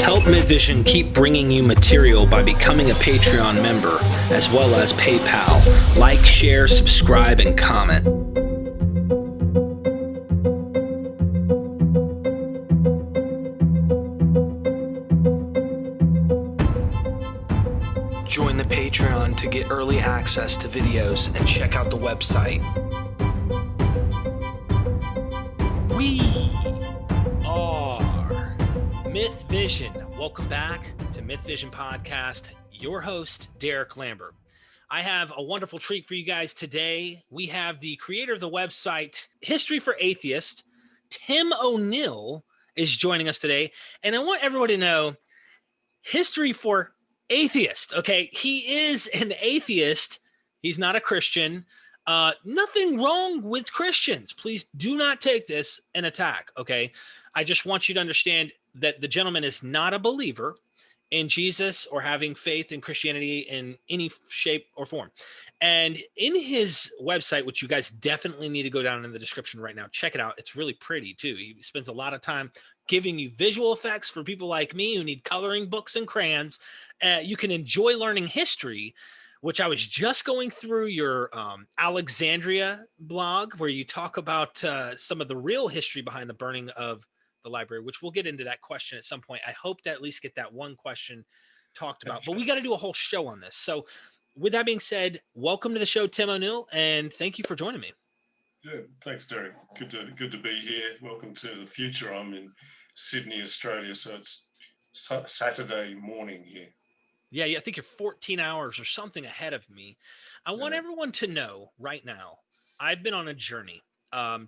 Help MythVision keep bringing you material by becoming a Patreon member, as well as PayPal. Like, share, subscribe, and comment. Join the Patreon to get early access to videos and check out the website. We are MythVision. Welcome back to MythVision Podcast. Your host, Derek Lambert. I have a wonderful treat for you guys today. We have the creator of the website, History for Atheists, Tim O'Neill, is joining us today. And I want everyone to know, History for Atheist, okay? He is an atheist. He's not a Christian. Nothing wrong with Christians. Please do not take this an attack, okay? I just want you to understand that the gentleman is not a believer in Jesus or having faith in Christianity in any shape or form. And in his website, which you guys definitely need to go down in the description right now, check it out. It's really pretty too. He spends a lot of time giving you visual effects for people like me who need coloring books and crayons. You can enjoy learning history, which I was just going through your Alexandria blog, where you talk about some of the real history behind the burning of the library, which we'll get into that question at some point. I hope to at least get that one question talked about, but we got to do a whole show on this. So with that being said, welcome to the show, Tim O'Neill, and thank you for joining me. Yeah, thanks, Derek. Good to be here. Welcome to the future. I'm in Sydney, Australia, so it's Saturday morning here. Yeah, I think you're 14 hours or something ahead of me. I want everyone to know right now, I've been on a journey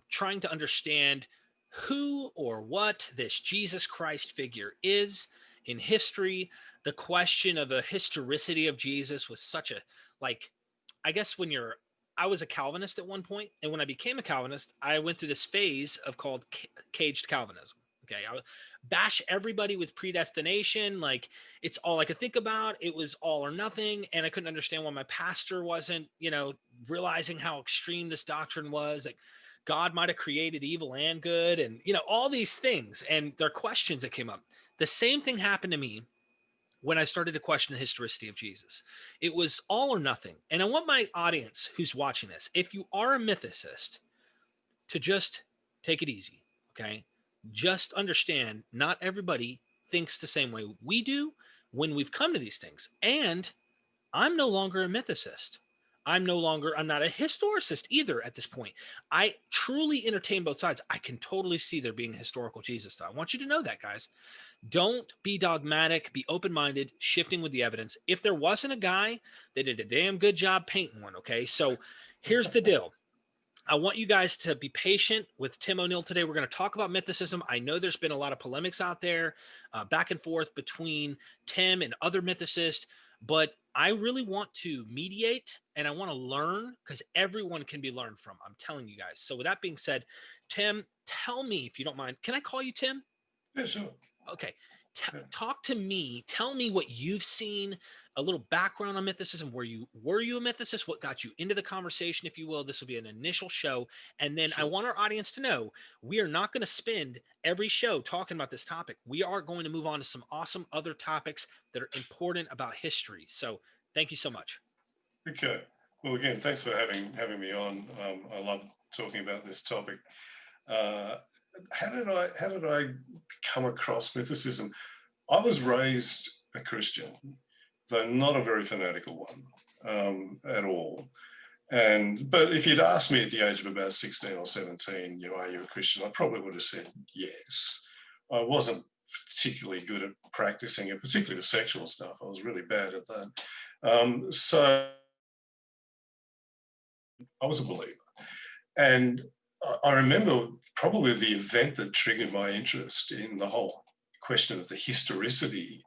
trying to understand who or what this Jesus Christ figure is in history. The question of the historicity of Jesus was such a, I guess I was a Calvinist at one point, and when I became a Calvinist, I went through this phase of called caged Calvinism. Okay, I would bash everybody with predestination. Like, it's all I could think about. It was all or nothing. And I couldn't understand why my pastor wasn't, realizing how extreme this doctrine was. Like, God might have created evil and good, and, all these things. And there are questions that came up. The same thing happened to me when I started to question the historicity of Jesus. It was all or nothing. And I want my audience who's watching this, if you are a mythicist, to just take it easy, okay? Just understand not everybody thinks the same way we do when we've come to these things. And I'm no longer a mythicist. I'm not a historicist either at this point. I truly entertain both sides. I can totally see there being a historical Jesus. I want you to know that, guys. Don't be dogmatic, be open-minded, shifting with the evidence. If there wasn't a guy, they did a damn good job painting one, okay? So here's the deal. I want you guys to be patient with Tim O'Neill today. We're going to talk about mythicism. I know there's been a lot of polemics out there, back and forth between Tim and other mythicists, but I really want to mediate and I want to learn, because everyone can be learned from. I'm telling you guys. So with that being said, Tim, tell me, if you don't mind, can I call you Tim? Yeah, sure. Okay. Talk to me. Tell me what you've seen, a little background on mythicism. Were you a mythicist? What got you into the conversation, if you will? This will be an initial show. And then I want our audience to know we are not going to spend every show talking about this topic. We are going to move on to some awesome other topics that are important about history. So thank you so much. Okay. Well, again, thanks for having me on. I love talking about this topic. How did I come across mythicism? I was raised a Christian, though not a very fanatical one at all. But if you'd asked me at the age of about 16 or 17, are you a Christian? I probably would have said yes. I wasn't particularly good at practicing it, particularly the sexual stuff. I was really bad at that. So I was a believer. And I remember probably the event that triggered my interest in the whole question of the historicity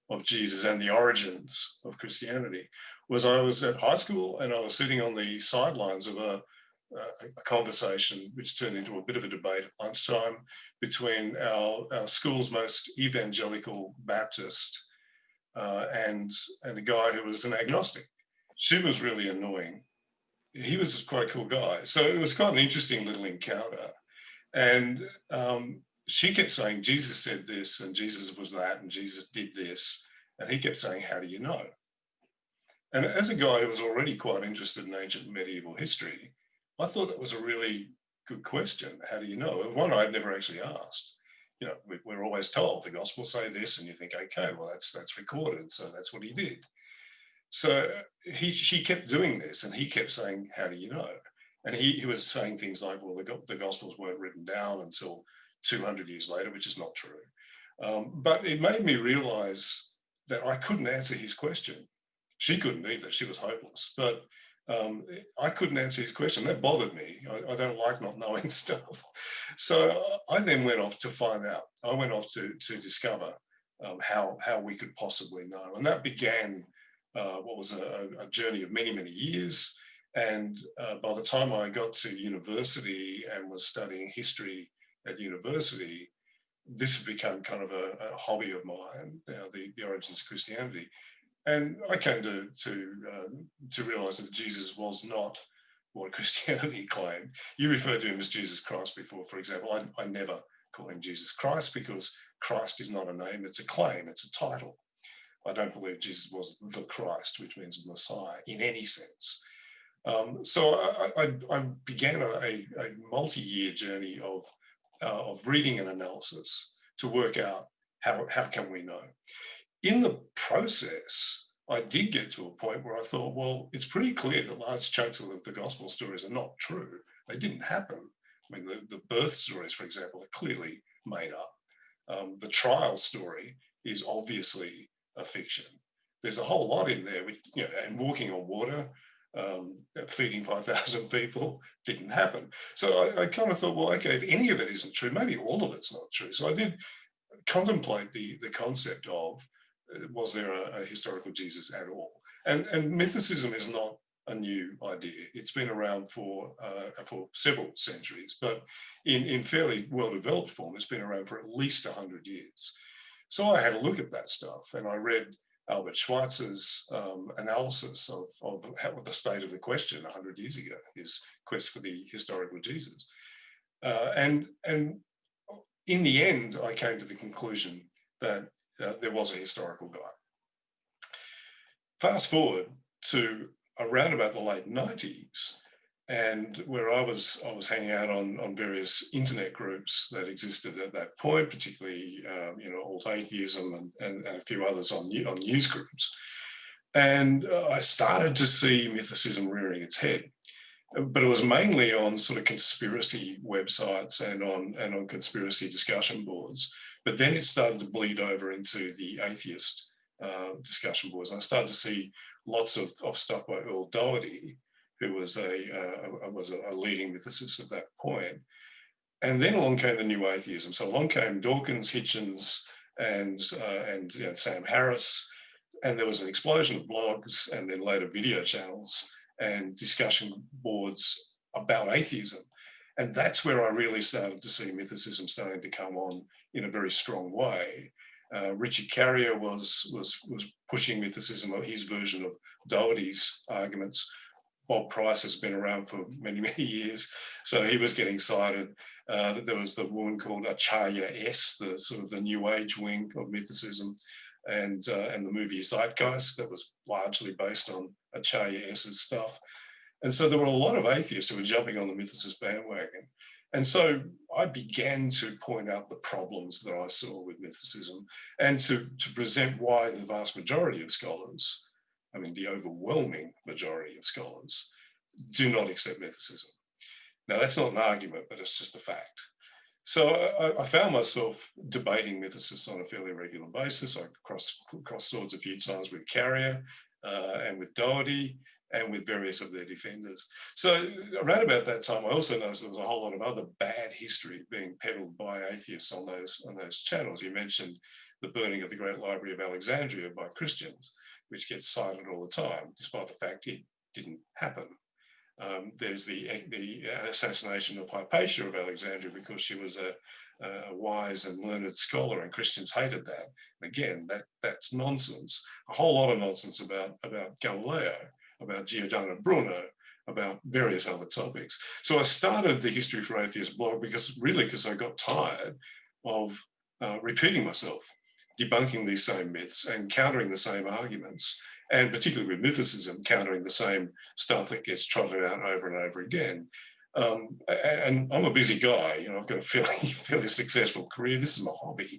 of Jesus and the origins of Christianity was I was at high school and I was sitting on the sidelines of a conversation which turned into a bit of a debate at lunchtime between our school's most evangelical Baptist and a guy who was an agnostic. She was really annoying. He was quite a cool guy. So it was quite an interesting little encounter. And she kept saying, Jesus said this, and Jesus was that, and Jesus did this. And he kept saying, how do you know? And as a guy who was already quite interested in ancient medieval history, I thought that was a really good question. How do you know? And one I'd never actually asked. You know, we're always told the Gospels say this, and you think, okay, well, that's recorded, so that's what he did. So she kept doing this, and he kept saying, how do you know? And he was saying things like, well, the Gospels weren't written down until 200 years later, which is not true. But it made me realize that I couldn't answer his question. She couldn't either. She was hopeless. But I couldn't answer his question. That bothered me. I don't like not knowing stuff. So I then went off to find out. I went off to discover how we could possibly know. And that began what was a journey of many, many years. And by the time I got to university and was studying history at university, this had become kind of a hobby of mine, the origins of Christianity. And I came to realize that Jesus was not what Christianity claimed. You referred to him as Jesus Christ before, for example. I never call him Jesus Christ because Christ is not a name, it's a claim, it's a title. I don't believe Jesus was the Christ, which means Messiah in any sense. So I began a multi-year journey of reading and analysis to work out how can we know. In the process, I did get to a point where I thought, well, it's pretty clear that large chunks of the gospel stories are not true. They didn't happen. I mean, the birth stories, for example, are clearly made up. The trial story is obviously a fiction. There's a whole lot in there, which, and walking on water, feeding 5,000 people didn't happen. So I kind of thought, well, okay, if any of it isn't true, maybe all of it's not true. So I did contemplate the concept of, was there a historical Jesus at all? And mythicism is not a new idea. It's been around for several centuries, but in fairly well-developed form, it's been around for at least 100 years. So I had a look at that stuff, and I read Albert Schweitzer's analysis of the state of the question 100 years ago, his quest for the historical Jesus. And in the end, I came to the conclusion that there was a historical guy. Fast forward to around about the late 90s, and where I was hanging out on various internet groups that existed at that point, particularly alt atheism and a few others on news groups. And I started to see mythicism rearing its head, but it was mainly on sort of conspiracy websites and on conspiracy discussion boards. But then it started to bleed over into the atheist discussion boards. And I started to see lots of stuff by Earl Doherty, who was a leading mythicist at that point. And then along came the new atheism. So along came Dawkins, Hitchens, and Sam Harris. And there was an explosion of blogs and then later video channels and discussion boards about atheism. And that's where I really started to see mythicism starting to come on in a very strong way. Richard Carrier was pushing mythicism, his version of Doherty's arguments. Bob Price has been around for many, many years, so he was getting cited. There was the woman called Acharya S, the sort of the New Age wing of mythicism, and the movie Zeitgeist that was largely based on Acharya S's stuff. And so there were a lot of atheists who were jumping on the mythicist bandwagon. And so I began to point out the problems that I saw with mythicism and to present why the vast majority of scholars, I mean, the overwhelming majority of scholars, do not accept mythicism. Now, that's not an argument, but it's just a fact. So I found myself debating mythicists on a fairly regular basis. I crossed swords a few times with Carrier and with Doherty and with various of their defenders. So around about that time, I also noticed there was a whole lot of other bad history being peddled by atheists on those channels. You mentioned the burning of the Great Library of Alexandria by Christians, which gets cited all the time, despite the fact it didn't happen. There's the assassination of Hypatia of Alexandria because she was a wise and learned scholar, and Christians hated that. And again, that's nonsense. A whole lot of nonsense about Galileo, about Giordano Bruno, about various other topics. So I started the History for Atheists blog because I got tired of repeating myself, debunking these same myths and countering the same arguments, and particularly with mythicism, countering the same stuff that gets trotted out over and over again. And I'm a busy guy, I've got a fairly successful career. This is my hobby.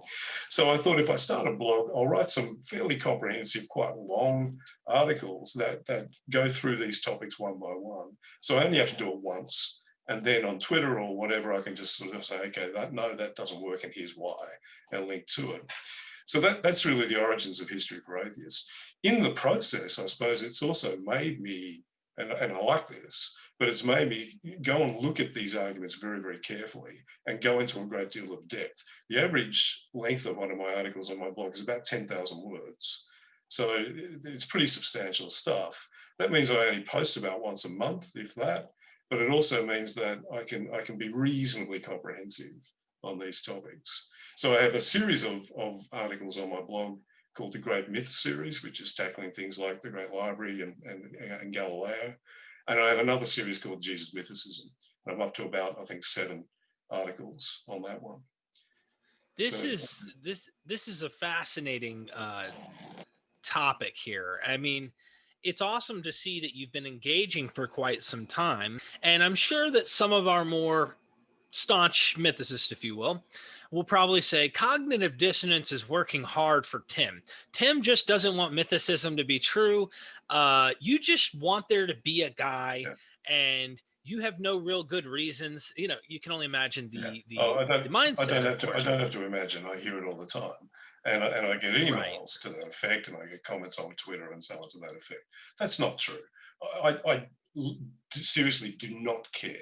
So I thought if I start a blog, I'll write some fairly comprehensive, quite long articles that go through these topics one by one. So I only have to do it once. And then on Twitter or whatever, I can just sort of say, okay, that doesn't work, and here's why, and link to it. So that's really the origins of History for Atheists. In the process, I suppose it's also made me, and I like this, but it's made me go and look at these arguments very, very carefully and go into a great deal of depth. The average length of one of my articles on my blog is about 10,000 words. So it's pretty substantial stuff. That means I only post about once a month, if that, but it also means that I can be reasonably comprehensive on these topics. So I have a series of articles on my blog called the Great Myth series, which is tackling things like the Great Library and Galileo. And I have another series called Jesus Mythicism. I'm up to about, I think, 7 articles on that one. This is a fascinating topic here. I mean, it's awesome to see that you've been engaging for quite some time. And I'm sure that some of our more staunch mythicists, if you will probably say cognitive dissonance is working hard for Tim. Tim just doesn't want mythicism to be true. You just want there to be a guy, and you have no real good reasons. You can only imagine the mindset. I don't have to imagine. I hear it all the time. And I get emails to that effect, and I get comments on Twitter and so on to that effect. That's not true. I seriously do not care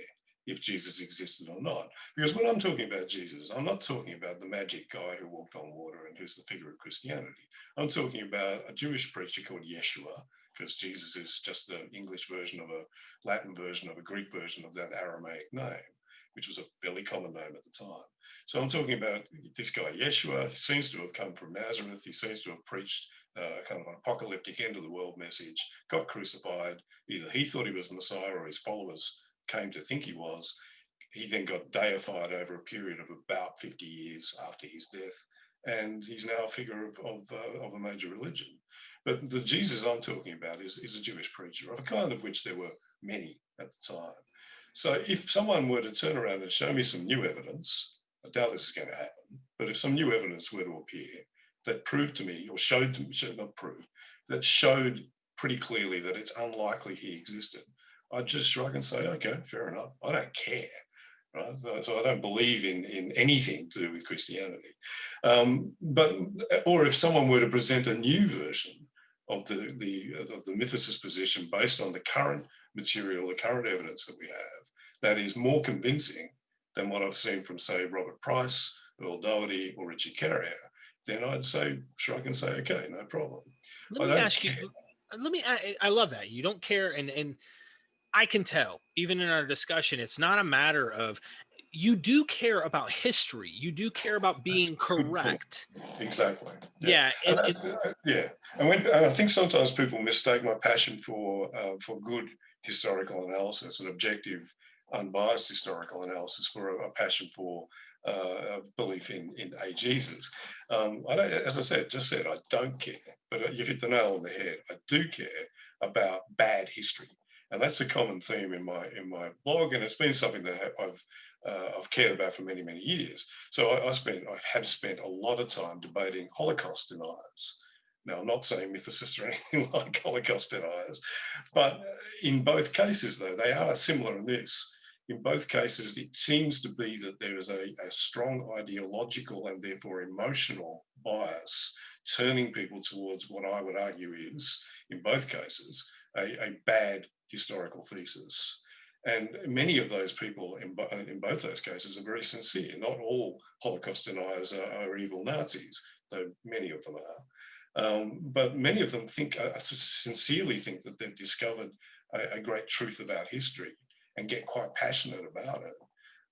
if Jesus existed or not. Because when I'm talking about Jesus, I'm not talking about the magic guy who walked on water and who's the figure of Christianity. I'm talking about a Jewish preacher called Yeshua, because Jesus is just the English version of a Latin version of a Greek version of that Aramaic name, which was a fairly common name at the time. So I'm talking about this guy, Yeshua. He seems to have come from Nazareth. He seems to have preached kind of an apocalyptic end of the world message, got crucified. Either he thought he was the Messiah or his followers came to think he was. He then got deified over a period of about 50 years after his death, and he's now a figure of a major religion. But the Jesus I'm talking about is a Jewish preacher, of a kind of which there were many at the time. So if someone were to turn around and show me some new evidence, I doubt this is going to happen, but if some new evidence were to appear that proved to me, or showed to me, not proved, that showed pretty clearly that it's unlikely he existed, I'd just shrug and say, okay, fair enough. I don't care, right? So I don't believe in anything to do with Christianity. Or if someone were to present a new version of the mythicist position based on the current material, the current evidence that we have, that is more convincing than what I've seen from, say, Robert Price, Earl Doherty, or Richard Carrier, then I'd say, shrug and say, okay, no problem. Let me ask you, I love that. You don't care, and I can tell, even in our discussion, it's not a matter of, you do care about history. You do care about being correct. Exactly. Yeah. And I think sometimes people mistake my passion for good historical analysis and objective, unbiased historical analysis for a passion for belief in a Jesus. As I just said, I don't care, but you hit the nail on the head. I do care about bad history. And that's a common theme in my blog, and it's been something that I've cared about for many, many years. So I have spent a lot of time debating Holocaust deniers. Now, I'm not saying mythicists or anything like Holocaust deniers, but in both cases, though, they are similar in this. In both cases, it seems to be that there is a strong ideological and therefore emotional bias turning people towards what I would argue is, in both cases, a bad historical thesis. And many of those people in both those cases are very sincere. Not all Holocaust deniers are evil Nazis, though many of them are. But many of them sincerely think that they've discovered a great truth about history and get quite passionate about it.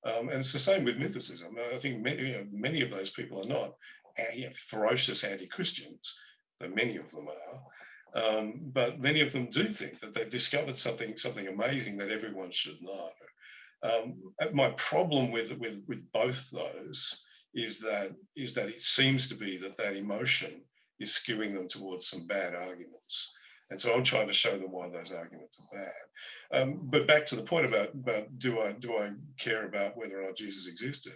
And it's the same with mythicism. I think many of those people are not ferocious anti-Christians, though many of them are. But many of them do think that they've discovered something amazing that everyone should know. My problem with both those is that it seems to be that emotion is skewing them towards some bad arguments. And so I'm trying to show them why those arguments are bad. But back to the point about do I care about whether or not Jesus existed?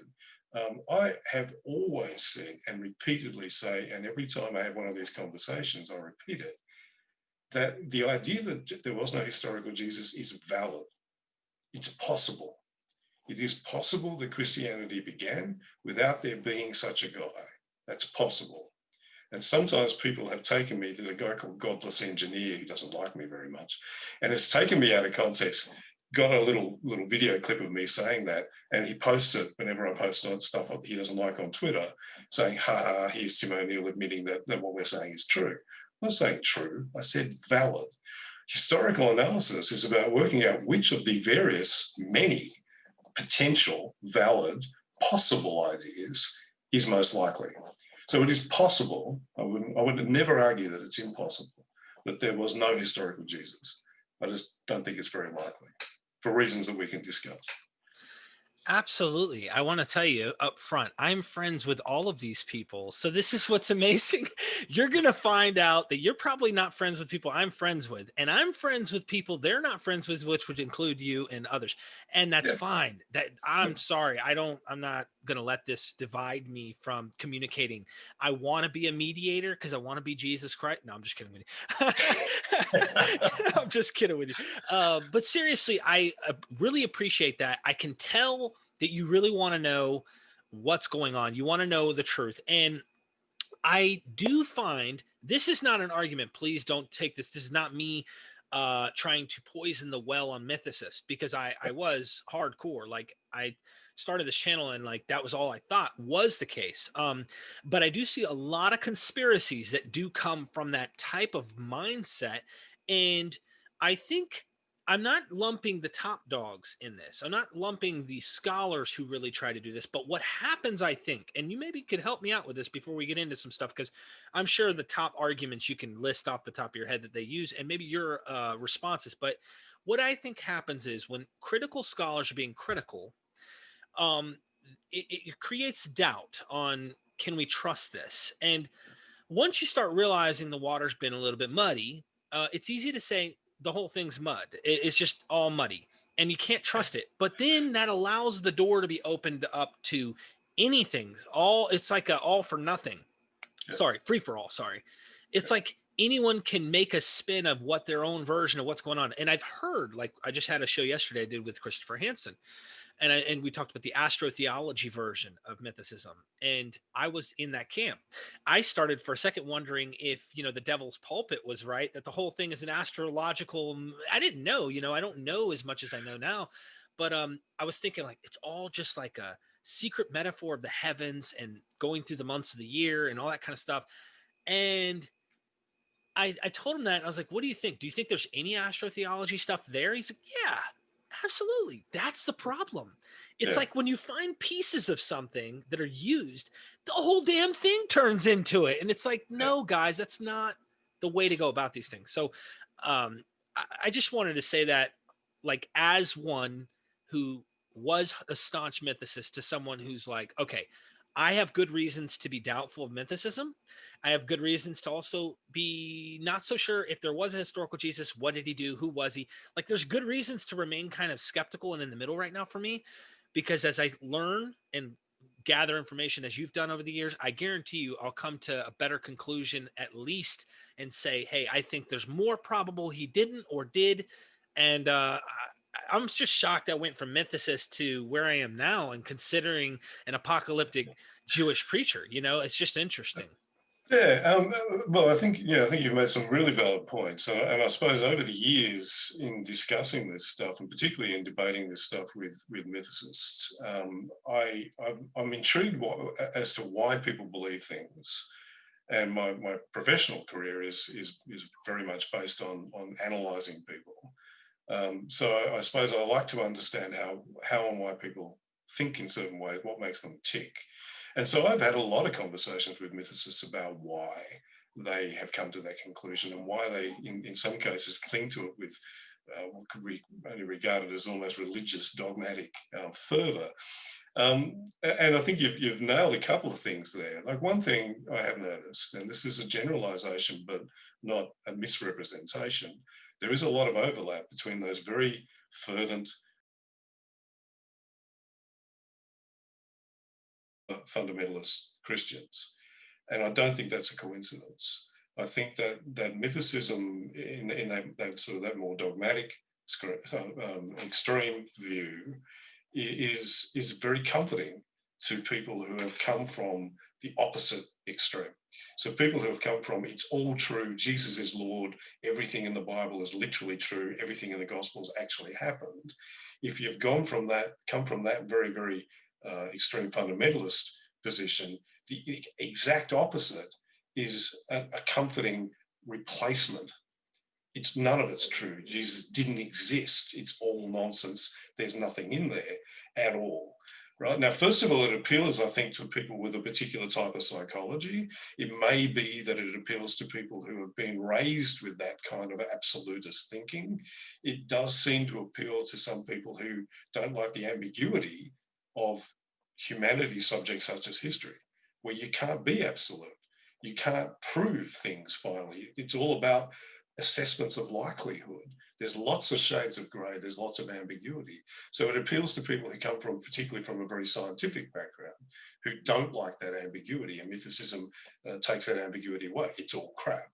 I have always said and repeatedly say, and every time I have one of these conversations, I repeat it, that the idea that there was no historical Jesus is valid. It's possible. It is possible that Christianity began without there being such a guy. That's possible. And sometimes people have taken me, there's a guy called Godless Engineer who doesn't like me very much, and has taken me out of context, got a little video clip of me saying that, and he posts it whenever I post stuff he doesn't like on Twitter, saying, ha, here's Tim O'Neill admitting that what we're saying is true. I'm not saying true, I said valid. Historical analysis is about working out which of the various many potential, valid, possible ideas is most likely. So it is possible, I would never argue that it's impossible, that there was no historical Jesus. I just don't think it's very likely, for reasons that we can discuss. Absolutely. I want to tell you up front, I'm friends with all of these people. So this is what's amazing. You're going to find out that you're probably not friends with people I'm friends with, and I'm friends with people they're not friends with, which would include you and others. And that's fine. That I'm sorry. I'm not going to let this divide me from communicating. I want to be a mediator because I want to be Jesus Christ. No, I'm just kidding with you. I'm just kidding with you. But seriously, I really appreciate that. I can tell that you really want to know what's going on. You want to know the truth. And I do find this is not an argument. Please don't take this. This is not me trying to poison the well on Mythicists, because I was hardcore. Like, I started this channel and like that was all I thought was the case. But I do see a lot of conspiracies that do come from that type of mindset. And I think I'm not lumping the top dogs in this. I'm not lumping the scholars who really try to do this. But what happens, I think, and you maybe could help me out with this before we get into some stuff, because I'm sure the top arguments you can list off the top of your head that they use, and maybe your responses. But what I think happens is when critical scholars are being critical, um, it creates doubt on, can we trust this? And once you start realizing the water's been a little bit muddy, it's easy to say the whole thing's mud. It's just all muddy and you can't trust it. But then that allows the door to be opened up to anything. It's like a all for nothing. Sorry, free for all. Sorry. It's like anyone can make a spin of what their own version of what's going on. And I've heard, like, I just had a show yesterday I did with Christopher Hansen, and we talked about the astrotheology version of Mythicism, and I was in that camp. I started for a second wondering if, the devil's pulpit was right, that the whole thing is an astrological. I didn't know, I don't know as much as I know now, but I was thinking like it's all just like a secret metaphor of the heavens and going through the months of the year and all that kind of stuff. And I told him that, and I was like, what do you think? Do you think there's any astrotheology stuff there? He's like, yeah, absolutely. That's the problem. It's like when you find pieces of something that are used, the whole damn thing turns into it. And it's like, no, guys, that's not the way to go about these things. So I just wanted to say that, like, as one who was a staunch mythicist to someone who's like, okay, I have good reasons to be doubtful of mythicism. I have good reasons to also be not so sure if there was a historical Jesus. What did he do? Who was he? Like, there's good reasons to remain kind of skeptical and in the middle right now for me, because as I learn and gather information as you've done over the years, I guarantee you I'll come to a better conclusion at least and say, hey, I think there's more probable he didn't or did. And I'm just shocked I went from mythicist to where I am now and considering an apocalyptic Jewish preacher. It's just interesting. Well, I think you've made some really valid points, and I suppose over the years in discussing this stuff, and particularly in debating this stuff with mythicists, I'm intrigued as to why people believe things. And my professional career is very much based on analysing people. So I suppose I like to understand how and why people think in certain ways, what makes them tick. And so I've had a lot of conversations with mythicists about why they have come to that conclusion and why they, in some cases, cling to it with what could be only regarded as almost religious, dogmatic fervour. And I think you've nailed a couple of things there. Like one thing I have noticed, and this is a generalization, but not a misrepresentation, there is a lot of overlap between those very fervent fundamentalist Christians. And I don't think that's a coincidence. I think that mythicism in that sort of that more dogmatic extreme view is very comforting to people who have come from the opposite extreme. So people who have come from it's all true, Jesus is Lord, everything in the Bible is literally true, everything in the Gospels actually happened. If you've come from that very, very extreme fundamentalist position, the exact opposite is a comforting replacement. It's none of it's true. Jesus didn't exist. It's all nonsense. There's nothing in there at all. Right now, first of all, it appeals, I think, to people with a particular type of psychology. It may be that it appeals to people who have been raised with that kind of absolutist thinking. It does seem to appeal to some people who don't like the ambiguity of humanity's subjects such as history, where you can't be absolute. You can't prove things finally. It's all about assessments of likelihood. There's lots of shades of grey, there's lots of ambiguity. So it appeals to people who come from, particularly from a very scientific background, who don't like that ambiguity, and mythicism takes that ambiguity away. It's all crap.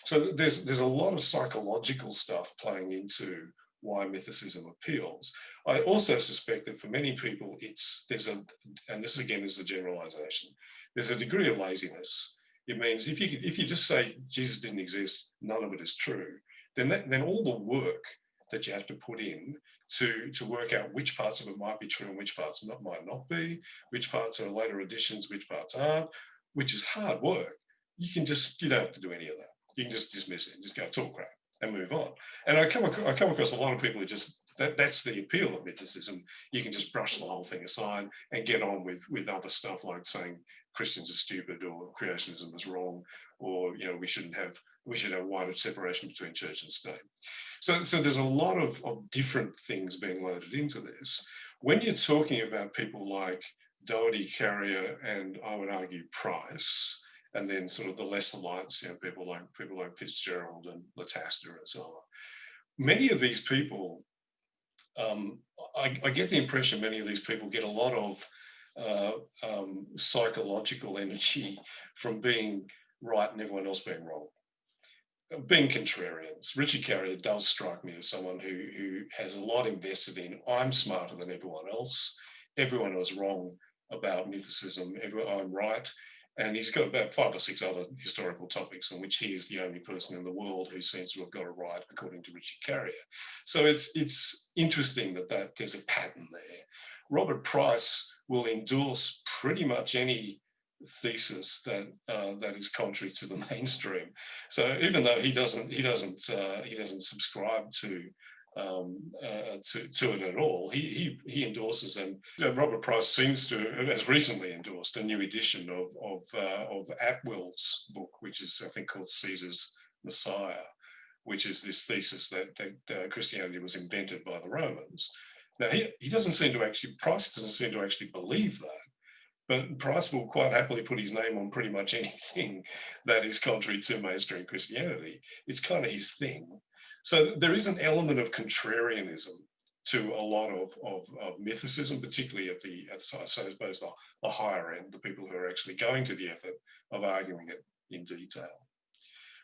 So there's a lot of psychological stuff playing into why mythicism appeals. I also suspect that for many people, and this again is a generalization, there's a degree of laziness. It means if you just say Jesus didn't exist, none of it is true, then all the work that you have to put in to work out which parts of it might be true and which parts might not be, which parts are later additions, which parts aren't, which is hard work. You don't have to do any of that. You can just dismiss it and just go, it's all crap, and move on. And I come across a lot of people who just, that's the appeal of mythicism. You can just brush the whole thing aside and get on with other stuff like saying Christians are stupid or creationism is wrong, or we should have wider separation between church and state. So there's a lot of different things being loaded into this. When you're talking about people like Doherty, Carrier, and I would argue Price, and then sort of the lesser lights, people like Fitzgerald and Lataster and so on. Many of these people, I get the impression many of these people get a lot of psychological energy from being right and everyone else being wrong, being contrarians. Richard Carrier does strike me as someone who has a lot invested in, I'm smarter than everyone else, everyone was wrong about mythicism, I'm right. And he's got about 5 or 6 other historical topics on which he is the only person in the world who seems to have got it right, according to Richard Carrier. So it's interesting that there's a pattern there. Robert Price will endorse pretty much any thesis that is contrary to the mainstream. So even though he doesn't subscribe to it at all, he endorses them. Robert Price seems to has recently endorsed a new edition of Atwill's book, which is I think called Caesar's Messiah, which is this thesis that Christianity was invented by the Romans. Now he doesn't seem to actually, Price doesn't seem to actually believe that. But Price will quite happily put his name on pretty much anything that is contrary to mainstream Christianity. It's kind of his thing. So there is an element of contrarianism to a lot of mythicism, particularly at I suppose the higher end, the people who are actually going to the effort of arguing it in detail.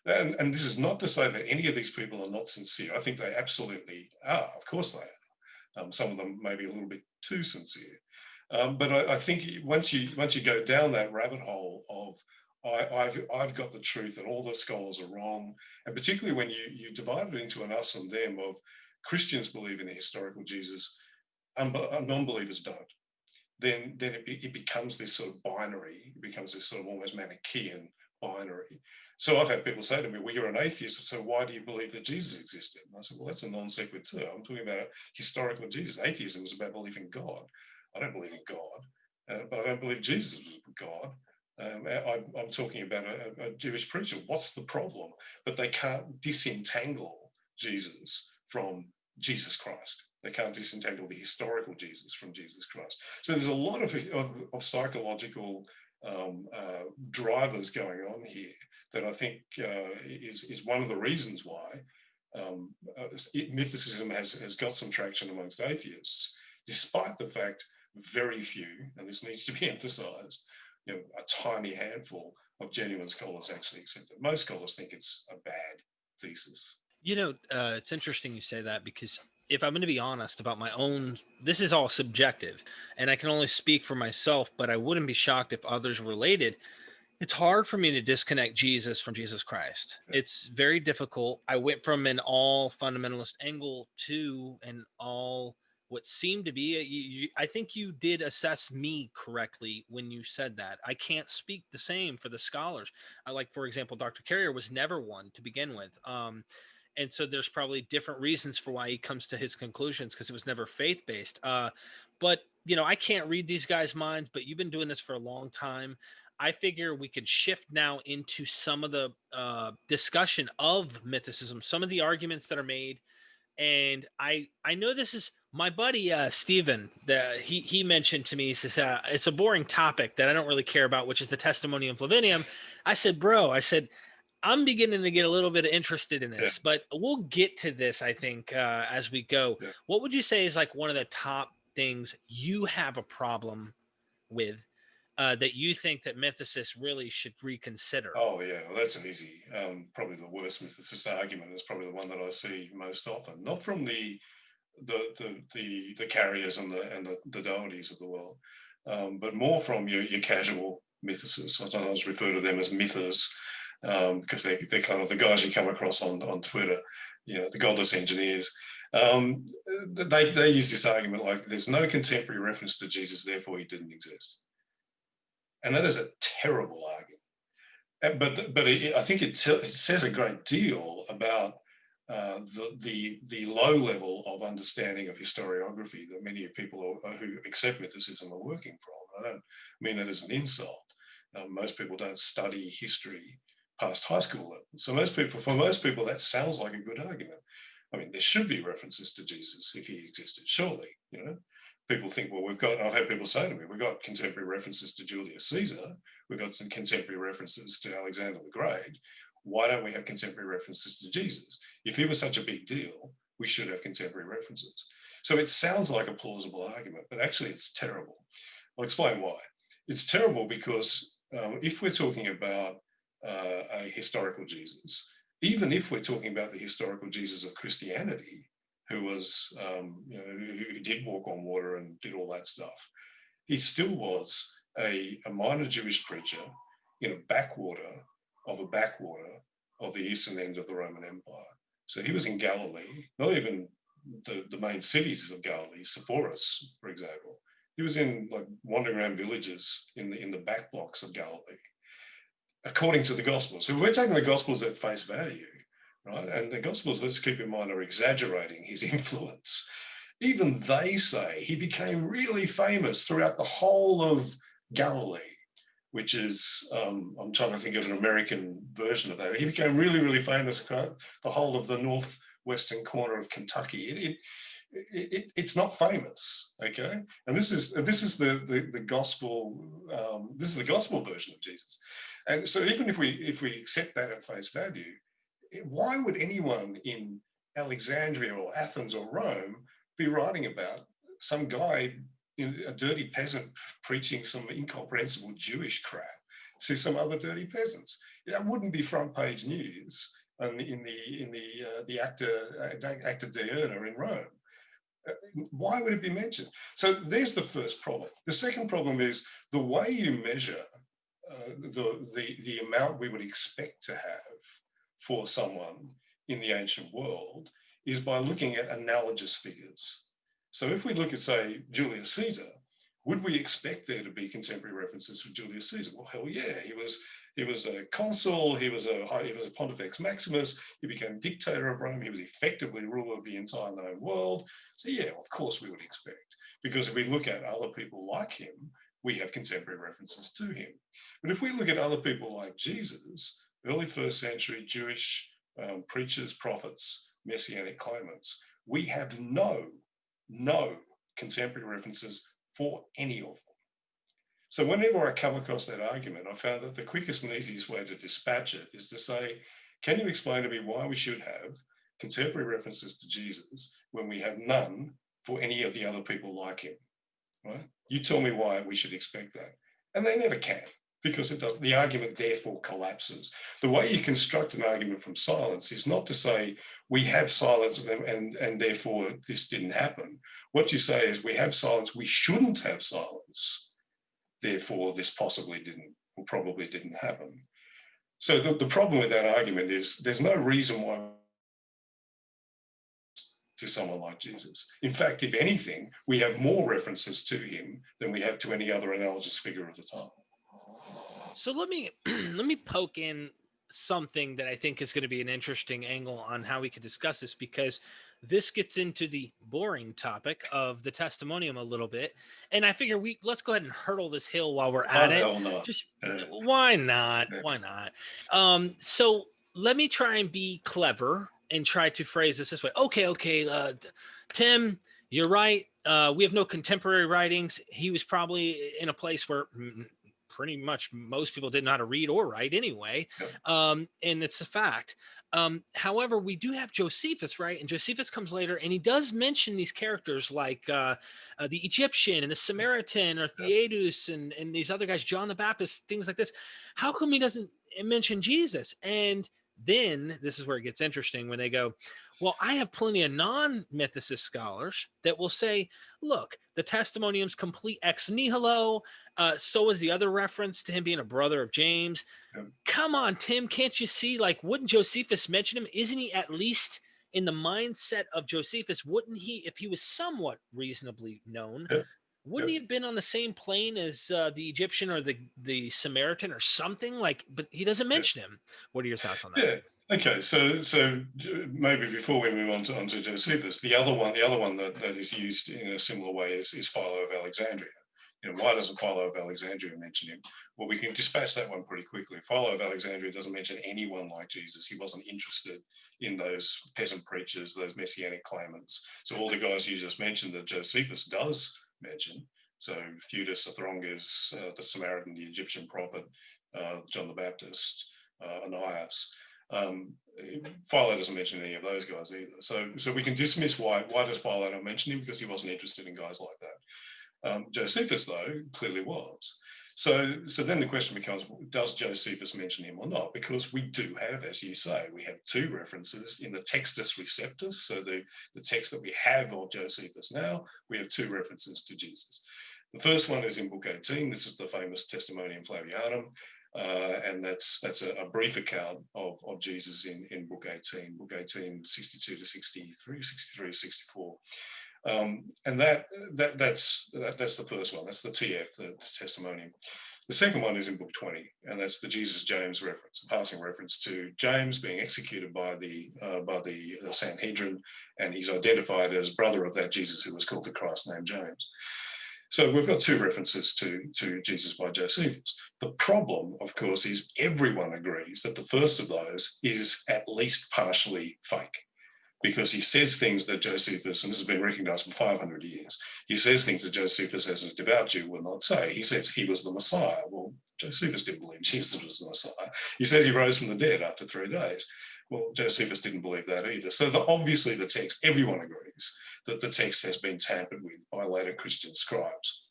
And this is not to say that any of these people are not sincere. I think they absolutely are. Of course they are. Some of them may be a little bit too sincere. But I think once you go down that rabbit hole of I've got the truth and all the scholars are wrong, and particularly when you divide it into an us and them of Christians believe in a historical Jesus, non-believers don't, then it becomes this sort of binary. It becomes this sort of almost Manichaean binary. So I've had people say to me, well, you're an atheist, so why do you believe that Jesus existed? And I said, well, that's a non sequitur. I'm talking about a historical Jesus. Atheism is about believing God. I don't believe in God, but I don't believe Jesus was God. I'm talking about a Jewish preacher. What's the problem? But they can't disentangle Jesus from Jesus Christ. They can't disentangle the historical Jesus from Jesus Christ. So there's a lot of psychological drivers going on here that I think is one of the reasons why mythicism has got some traction amongst atheists, despite the fact very few, and this needs to be emphasized, a tiny handful of genuine scholars actually accept it. Most scholars think it's a bad thesis. It's interesting you say that, because if I'm going to be honest about my own, this is all subjective and I can only speak for myself, but I wouldn't be shocked if others related. It's hard for me to disconnect Jesus from Jesus Christ. It's very difficult. I went from an all fundamentalist angle to an all what seemed to be. I think you did assess me correctly when you said that. I can't speak the same for the scholars. Like, for example, Dr. Carrier was never one to begin with. And so there's probably different reasons for why he comes to his conclusions, because it was never faith-based. But I can't read these guys' minds, but you've been doing this for a long time. I figure we could shift now into some of the discussion of mythicism, some of the arguments that are made. And I know this is my buddy Stephen. He mentioned to me, he says it's a boring topic that I don't really care about, which is the Testimonium Flavianum. I said, bro, I'm beginning to get a little bit interested in this, but we'll get to this, I think, as we go. What would you say is like one of the top things you have a problem with that you think that mythicists really should reconsider? Oh yeah, well, that's an easy, probably the worst mythicist argument is probably the one that I see most often, not from the carriers and the deities of the world, but more from your casual mythicists. I sometimes refer to them as mythers, because they're kind of the guys you come across on Twitter, the godless engineers. They use this argument like there's no contemporary reference to Jesus, therefore he didn't exist. And that is a terrible argument. But I think it says a great deal about the low level of understanding of historiography that many people who accept mythicism are working from. I don't mean that as an insult. Most people don't study history past high school level. So for most people, that sounds like a good argument. I mean, there should be references to Jesus if he existed, surely, People think, well, I've had people say to me, we've got contemporary references to Julius Caesar, we've got some contemporary references to Alexander the Great. Why don't we have contemporary references to Jesus? If he was such a big deal, we should have contemporary references. So it sounds like a plausible argument, but actually it's terrible. I'll explain why. It's terrible because if we're talking about a historical Jesus, even if we're talking about the historical Jesus of Christianity, who was, who did walk on water and did all that stuff, he still was a minor Jewish preacher in a backwater of the eastern end of the Roman Empire. So he was in Galilee, not even the main cities of Galilee, Sepphoris, for example. He was in like wandering around villages in the back blocks of Galilee, according to the Gospels. So we're taking the Gospels at face value, right? And the Gospels, let's keep in mind, are exaggerating his influence. Even they say he became really famous throughout the whole of Galilee, which is, I'm trying to think of an American version of that. He became really, really famous across the whole of the northwestern corner of Kentucky. It's not famous, okay? And this is the gospel. This is the gospel version of Jesus. And so even if we accept that at face value, why would anyone in Alexandria or Athens or Rome be writing about some guy, a dirty peasant preaching some incomprehensible Jewish crap to some other dirty peasants? That wouldn't be front page news in the Acta Diurna in Rome. Why would it be mentioned? So there's the first problem. The second problem is the way you measure the amount we would expect to have for someone in the ancient world is by looking at analogous figures. So if we look at, say, Julius Caesar, would we expect there to be contemporary references for Julius Caesar? Well, hell yeah, he was a consul, he was a Pontifex Maximus, he became dictator of Rome, he was effectively ruler of the entire known world. So yeah, of course we would expect, because if we look at other people like him, we have contemporary references to him. But if we look at other people like Jesus, early first century Jewish preachers, prophets, messianic claimants, we have no no contemporary references for any of them. So whenever I come across that argument, I found that the quickest and easiest way to dispatch it is to say, can you explain to me why we should have contemporary references to Jesus when we have none for any of the other people like him? Right? You tell me why we should expect that. And they never can, because it does. The argument therefore collapses. The way you construct an argument from silence is not to say we have silence and therefore this didn't happen. What you say is we have silence, we shouldn't have silence, therefore this possibly didn't or probably didn't happen. So the problem with that argument is there's no reason why to someone like Jesus. In fact, if anything, we have more references to him than we have to any other analogous figure of the time. So let me poke in something that I think is going to be an interesting angle on how we could discuss this, because this gets into the boring topic of the testimonium a little bit, and I figure let's go ahead and hurdle this hill while we're at it. No. Just why not? Why not? So let me try and be clever and try to phrase this way. Okay, Tim, you're right. We have no contemporary writings. He was probably in a place where pretty much most people didn't know how to read or write anyway. And it's a fact. However, we do have Josephus, right? And Josephus comes later, and he does mention these characters like the Egyptian and the Samaritan or Theodus and these other guys, John the Baptist, things like this. How come he doesn't mention Jesus? And then this is where it gets interesting when they go, well, I have plenty of non-mythicist scholars that will say, look, the testimonium's complete ex nihilo. So is the other reference to him being a brother of James. Come on, Tim, can't you see? Like, wouldn't Josephus mention him? Isn't he at least in the mindset of Josephus? Wouldn't he, if he was somewhat reasonably known, wouldn't he have been on the same plane as the Egyptian or the Samaritan or something? Like, but he doesn't mention him. What are your thoughts on that? Yeah. Okay, so maybe before we move on to Josephus, the other one that is used in a similar way is Philo of Alexandria. Why doesn't Philo of Alexandria mention him? Well, we can dispatch that one pretty quickly. Philo of Alexandria doesn't mention anyone like Jesus. He wasn't interested in those peasant preachers, those messianic claimants. So all the guys you just mentioned that Josephus does mention, so Theudas, Athronges, the Samaritan, the Egyptian prophet, John the Baptist, Ananias, Philo doesn't mention any of those guys either. So we can dismiss why does Philo not mention him? Because he wasn't interested in guys like that. Josephus, though, clearly was. So then the question becomes, does Josephus mention him or not? Because we do have, as you say, we have two references in the Textus Receptus, so the text that we have of Josephus now, we have two references to Jesus. The first one is in Book 18. This is the famous Testimonium Flavianum, and that's a brief account of Jesus in Book 18, Book 18, 62 to 63, 63 to 64. And that's the first one. That's the TF, the Testimonium. The second one is in Book 20, and that's the Jesus James reference, a passing reference to James being executed by the Sanhedrin, and he's identified as brother of that Jesus who was called the Christ named James. So we've got two references to Jesus by Josephus. The problem, of course, is everyone agrees that the first of those is at least partially fake, because he says things that Josephus, and this has been recognized for 500 years, he says things that Josephus as a devout Jew will not say. He says he was the Messiah. Well, Josephus didn't believe Jesus was the Messiah. He says he rose from the dead after 3 days. Well, Josephus didn't believe that either. So obviously the text, everyone agrees that the text has been tampered with by later Christian scribes.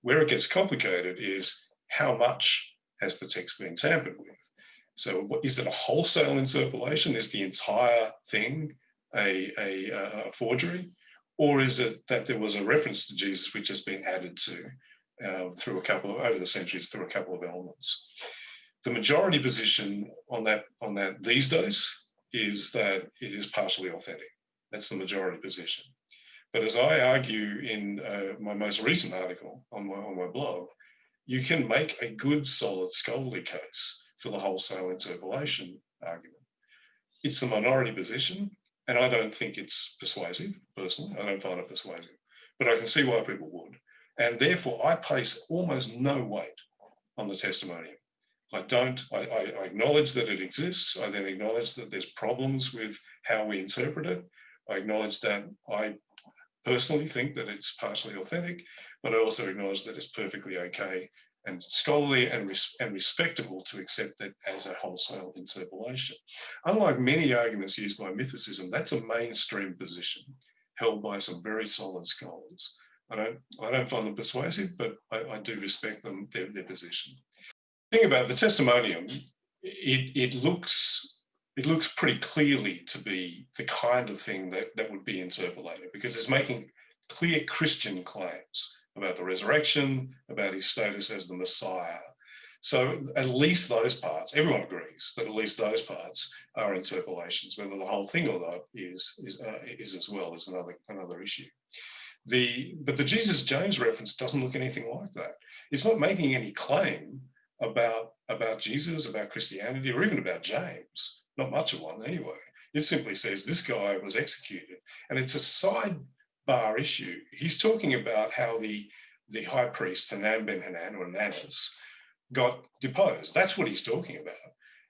Where it gets complicated is how much has the text been tampered with? So is it a wholesale interpolation? Is the entire thing a forgery? Or is it that there was a reference to Jesus which has been added to over the centuries through a couple of elements? The majority position on that these days is that it is partially authentic. That's the majority position. But as I argue in my most recent article on my blog, you can make a good, solid scholarly case for the wholesale interpolation argument. It's the minority position, and I don't think it's persuasive, personally. I don't find it persuasive. But I can see why people would. And therefore, I place almost no weight on the testimonium. I acknowledge that it exists. I then acknowledge that there's problems with how we interpret it. I acknowledge that I personally think that it's partially authentic, but I also acknowledge that it's perfectly okay and scholarly and respectable to accept it as a wholesale interpolation. Unlike many arguments used by mythicism, that's a mainstream position held by some very solid scholars. I don't find them persuasive, but I do respect them, their position. The thing about the Testimonium, it looks pretty clearly to be the kind of thing that would be interpolated, because it's making clear Christian claims about the resurrection, about his status as the Messiah. So at least those parts, everyone agrees that at least those parts are interpolations. Whether the whole thing or not is as well is another issue. But the Jesus James reference doesn't look anything like that. It's not making any claim about Jesus, about Christianity, or even about James. Not much of one anyway. It simply says this guy was executed, and it's a sidebar issue. He's talking about how the high priest Hanan ben Hanan, or Ananus, got deposed. That's what he's talking about.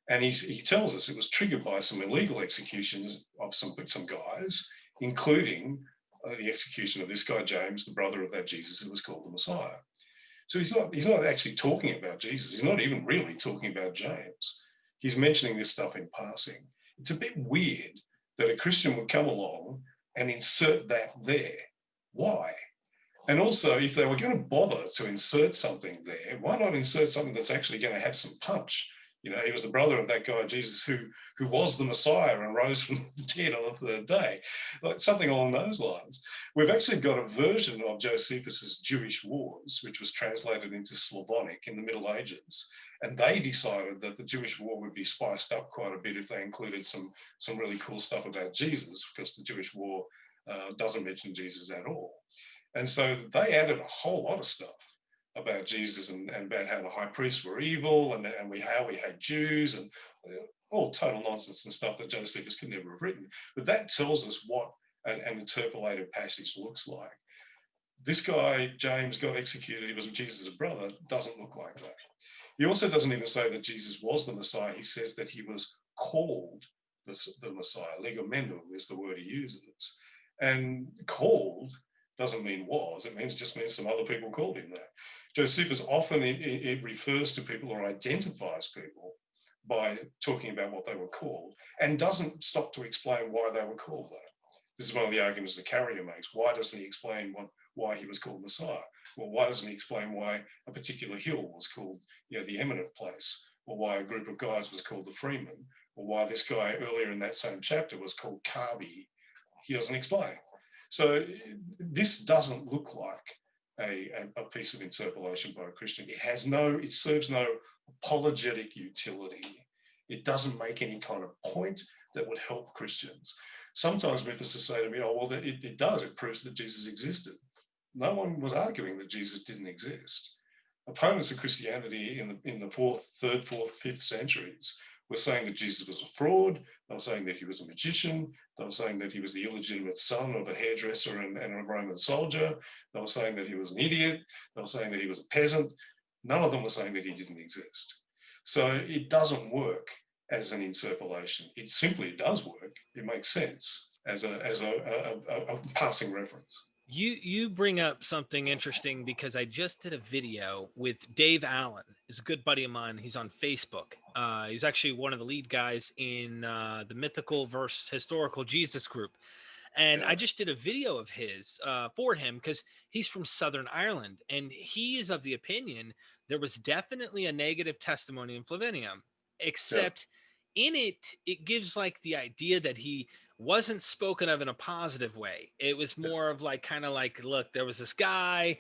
And he tells us it was triggered by some illegal executions of some guys, including the execution of this guy James, the brother of that Jesus who was called the Messiah. So he's not actually talking about Jesus. He's not even really talking about James. He's mentioning this stuff in passing. It's a bit weird that a Christian would come along and insert that there. Why? And also, if they were going to bother to insert something there, why not insert something that's actually going to have some punch? You know, he was the brother of that guy, Jesus, who was the Messiah and rose from the dead on the third day. Like something along those lines. We've actually got a version of Josephus's Jewish Wars, which was translated into Slavonic in the Middle Ages. And they decided that the Jewish war would be spiced up quite a bit if they included some really cool stuff about Jesus, because the Jewish war doesn't mention Jesus at all. And so they added a whole lot of stuff about Jesus and about how the high priests were evil and how we hate Jews and all total nonsense and stuff that Josephus could never have written. But that tells us what an interpolated passage looks like. This guy, James, got executed. He was Jesus' brother. Doesn't look like that. He also doesn't even say that Jesus was the Messiah. He says that he was called the Messiah. Legomenu is the word he uses. And called doesn't mean was. It just means some other people called him that. Josephus often it refers to people or identifies people by talking about what they were called and doesn't stop to explain why they were called that. This is one of the arguments the Carrier makes. Why doesn't he explain why he was called Messiah? Well, why doesn't he explain why a particular hill was called, the eminent place, or why a group of guys was called the Freeman, or why this guy earlier in that same chapter was called Carby? He doesn't explain. So this doesn't look like a piece of interpolation by a Christian. It serves no apologetic utility. It doesn't make any kind of point that would help Christians. Sometimes mythicists say to me, oh, well, it does. It proves that Jesus existed. No one was arguing that Jesus didn't exist. Opponents of Christianity in the 3rd, 4th, 5th centuries were saying that Jesus was a fraud. They were saying that he was a magician. They were saying that he was the illegitimate son of a hairdresser and a Roman soldier. They were saying that he was an idiot. They were saying that he was a peasant. None of them were saying that he didn't exist. So it doesn't work as an interpolation. It simply does work. It makes sense as a passing reference. You bring up something interesting, because I just did a video with Dave Allen. He's a good buddy of mine. He's on Facebook. He's actually one of the lead guys in the Mythical versus Historical Jesus group. And I just did a video of his for him, because he's from Southern Ireland, and he is of the opinion there was definitely a negative Testimonium Flavianum, except in it gives like the idea that he wasn't spoken of in a positive way. It was more of like, kind of like, look, there was this guy,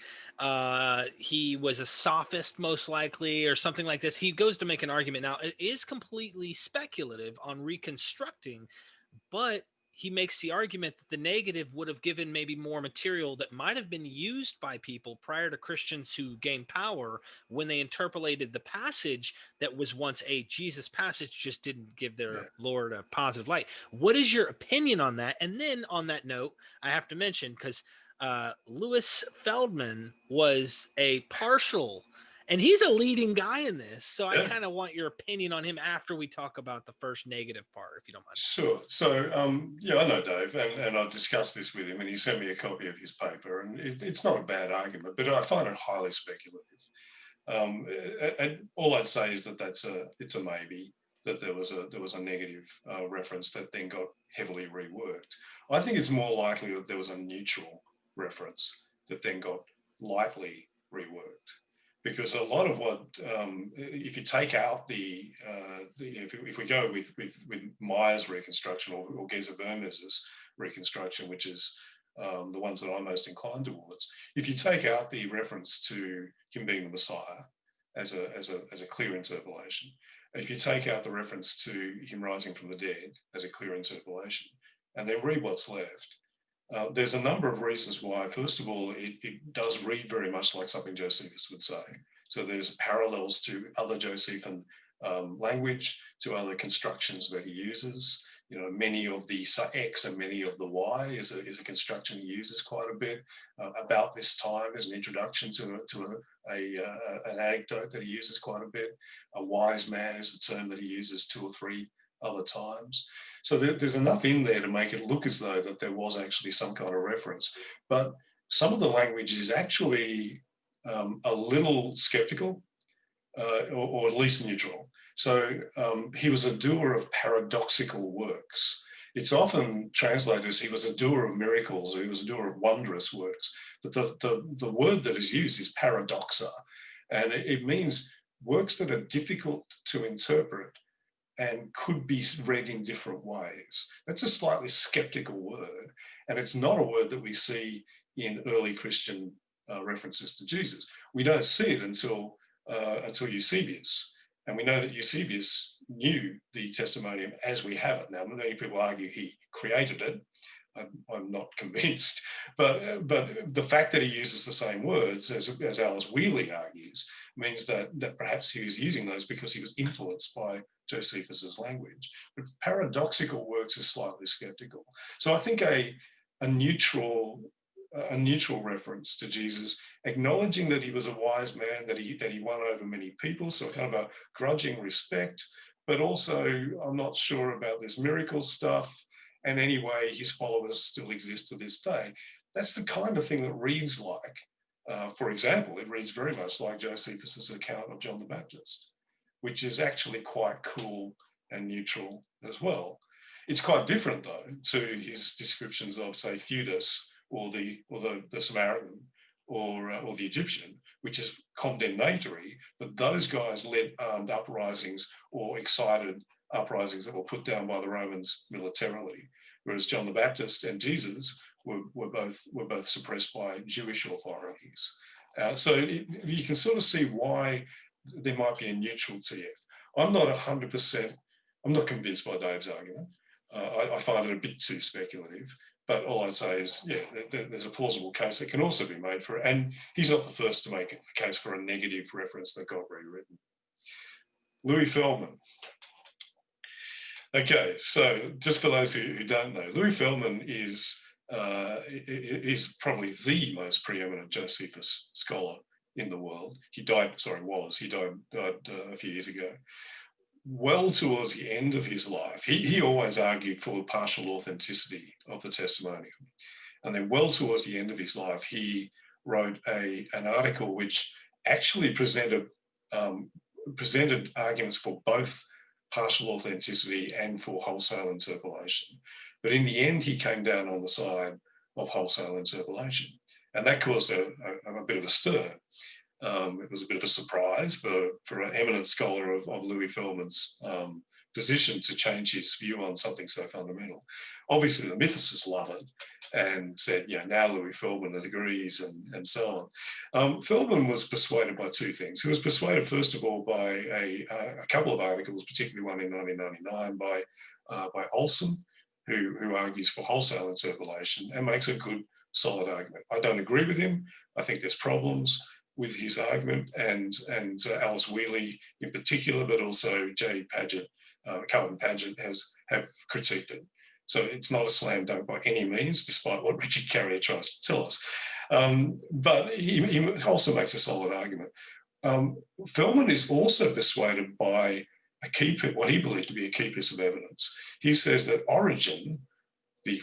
he was a sophist most likely, or something like this. He goes to make an argument. Now, it is completely speculative on reconstructing, but he makes the argument that the negative would have given maybe more material that might have been used by people prior to Christians who gained power when they interpolated the passage that was once a Jesus passage, just didn't give their Lord a positive light. What is your opinion on that? And then on that note, I have to mention, because Louis Feldman was a partial And he's a leading guy in this. So I Yeah. kind of want your opinion on him after we talk about the first negative part, if you don't mind. Sure. So, yeah, I know Dave, and I discussed this with him, and he sent me a copy of his paper, and it's not a bad argument, but I find it highly speculative. And all I'd say is that it's a maybe, that there was a negative reference that then got heavily reworked. I think it's more likely that there was a neutral reference that then got lightly reworked, because a lot of what, if you take out if we go with Meyer's reconstruction or Geza Vermes's reconstruction, which is the ones that I'm most inclined towards, if you take out the reference to him being the Messiah as a clear interpolation, if you take out the reference to him rising from the dead as a clear interpolation, and then read what's left, there's a number of reasons why. First of all, it does read very much like something Josephus would say. So there's parallels to other Josephine language, to other constructions that he uses. You know, many of the X and many of the Y is a construction he uses quite a bit. About this time is an introduction to an anecdote that he uses quite a bit. A wise man is a term that he uses 2 or 3 other times. So there's enough in there to make it look as though that there was actually some kind of reference. But some of the language is actually a little skeptical, or at least neutral. So he was a doer of paradoxical works. It's often translated as he was a doer of miracles, or he was a doer of wondrous works. But the word that is used is paradoxa, and it means works that are difficult to interpret and could be read in different ways. That's a slightly skeptical word, and it's not a word that we see in early Christian references to Jesus. We don't see it until Eusebius, and we know that Eusebius knew the Testimonium as we have it. Now, many people argue he created it. I'm not convinced, but the fact that he uses the same words as Alice Wheatley argues means that perhaps he was using those because he was influenced by Josephus's language. But paradoxical works is slightly skeptical. So I think a neutral reference to Jesus, acknowledging that he was a wise man, that he won over many people, so kind of a grudging respect, but also I'm not sure about this miracle stuff, and anyway, his followers still exist to this day. That's the kind of thing that reads like, for example, it reads very much like Josephus's account of John the Baptist, which is actually quite cool and neutral as well. It's quite different, though, to his descriptions of, say, Theudas or the Samaritan or the Egyptian, which is condemnatory, but those guys led armed uprisings or excited uprisings that were put down by the Romans militarily, whereas John the Baptist and Jesus were both suppressed by Jewish authorities. So you can sort of see why there might be a neutral TF. I'm not 100%, I'm not convinced by Dave's argument. I find it a bit too speculative, but all I'd say is, yeah, there's a plausible case that can also be made for it. And he's not the first to make a case for a negative reference that got rewritten. Louis Feldman. Okay, so just for those who don't know, Louis Feldman is probably the most preeminent Josephus scholar in the world. He died a few years ago. Well towards the end of his life, he always argued for the partial authenticity of the Testimonium. And then well towards the end of his life, he wrote an article which actually presented arguments for both partial authenticity and for wholesale interpolation. But in the end, he came down on the side of wholesale interpolation. And that caused a bit of a stir. It was a bit of a surprise for an eminent scholar of Louis Feldman's position to change his view on something so fundamental. Obviously, the Mythicists love it and said, now Louis Feldman agrees and so on. Feldman was persuaded by 2 things. He was persuaded, first of all, by a couple of articles, particularly one in 1999 by Olson, who argues for wholesale interpolation and makes a good, solid argument. I don't agree with him. I think there's problems with his argument, and Alice Wheatley in particular, but also Carlton Paget have critiqued it. So it's not a slam dunk by any means, despite what Richard Carrier tries to tell us. But he also makes a solid argument. Feldman is also persuaded by what he believed to be a key piece of evidence. He says that Origen, the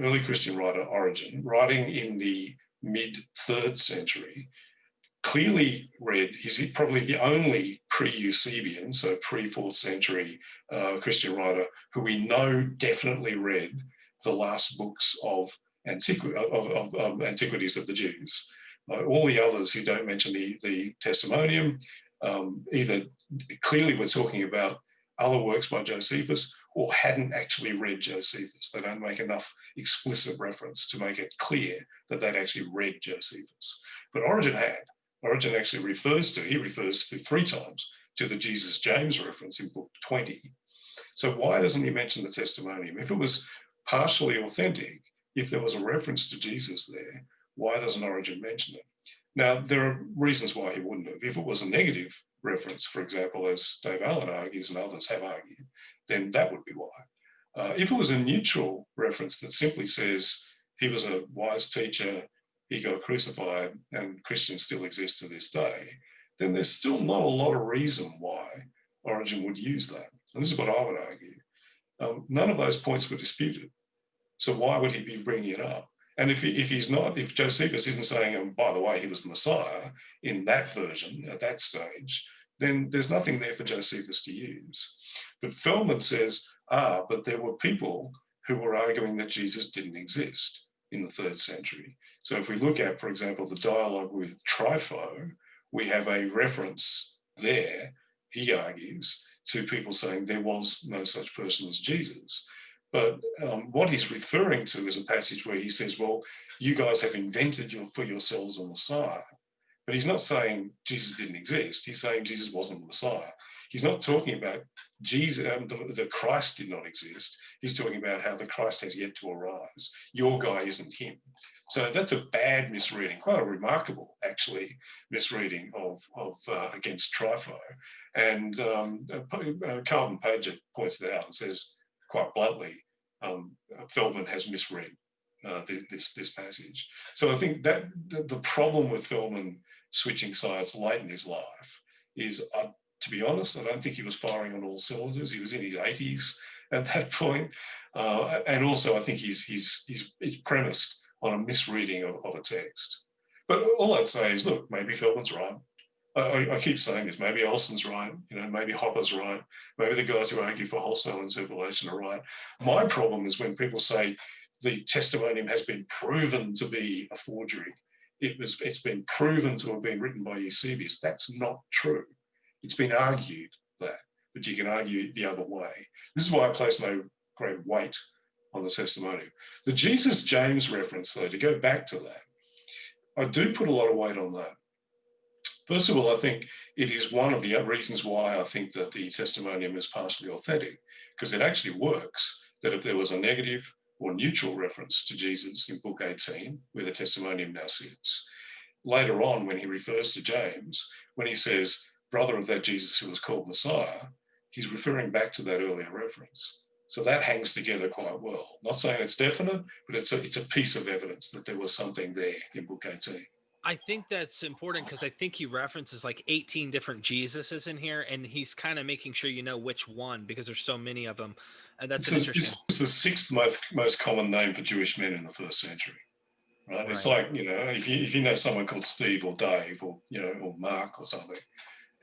early Christian writer Origen, writing in the mid-3rd century, clearly read, he's probably the only pre-Eusebian, so pre-4th century Christian writer who we know definitely read the last books of Antiquities of the Jews. All the others who don't mention the Testimonium either clearly were talking about other works by Josephus or hadn't actually read Josephus. They don't make enough explicit reference to make it clear that they'd actually read Josephus. But Origen had. Origen actually refers to 3 times to the Jesus James reference in book 20. So why doesn't he mention the Testimonium? If it was partially authentic, if there was a reference to Jesus there, why doesn't Origen mention it? Now, there are reasons why he wouldn't have. If it was a negative reference, for example, as Dave Allen argues and others have argued, then that would be why. If it was a neutral reference that simply says he was a wise teacher, he got crucified, and Christians still exist to this day, then there's still not a lot of reason why Origen would use that. And this is what I would argue. None of those points were disputed. So why would he be bringing it up? And if Josephus isn't saying, by the way, he was the Messiah in that version at that stage, then there's nothing there for Josephus to use. But Feldman says, but there were people who were arguing that Jesus didn't exist in the 3rd century. So if we look at, for example, the dialogue with Trypho, we have a reference there, he argues, to people saying there was no such person as Jesus. But what he's referring to is a passage where he says, well, you guys have invented for yourselves a Messiah. But he's not saying Jesus didn't exist. He's saying Jesus wasn't the Messiah. He's not talking about Jesus, the Christ did not exist. He's talking about how the Christ has yet to arise. Your guy isn't him. So that's a bad misreading, quite a remarkable, actually, misreading of against Trypho. And Carlton Paget points that out and says quite bluntly, Feldman has misread this passage. So I think that the problem with Feldman switching sides late in his life is, to be honest, I don't think he was firing on all cylinders. He was in his 80s at that point. And also I think he's premised on a misreading of a text. But all I'd say is, look, maybe Feldman's right. I keep saying this, maybe Olson's right, maybe Hopper's right, maybe the guys who argue for wholesale interpolation are right. My problem is when people say the Testimonium has been proven to be a forgery. It's been proven to have been written by Eusebius. That's not true. It's been argued that, but you can argue the other way. This is why I place no great weight on the Testimonium. The Jesus James reference, though, to go back to that, I do put a lot of weight on that. First of all, I think it is one of the reasons why I think that the Testimonium is partially authentic, because it actually works that if there was a negative or neutral reference to Jesus in book 18, where the Testimonium now sits, later on when he refers to James, when he says, brother of that Jesus who was called Messiah, he's referring back to that earlier reference. So that hangs together quite well. Not saying it's definite, but it's a piece of evidence that there was something there in book 18. I think that's important because I think he references like 18 different Jesuses in here, and he's kind of making sure you know which one because there's so many of them. And that's interesting. It's the 6th most common name for Jewish men in the 1st century, right? It's like, if you know someone called Steve or Dave or or Mark or something,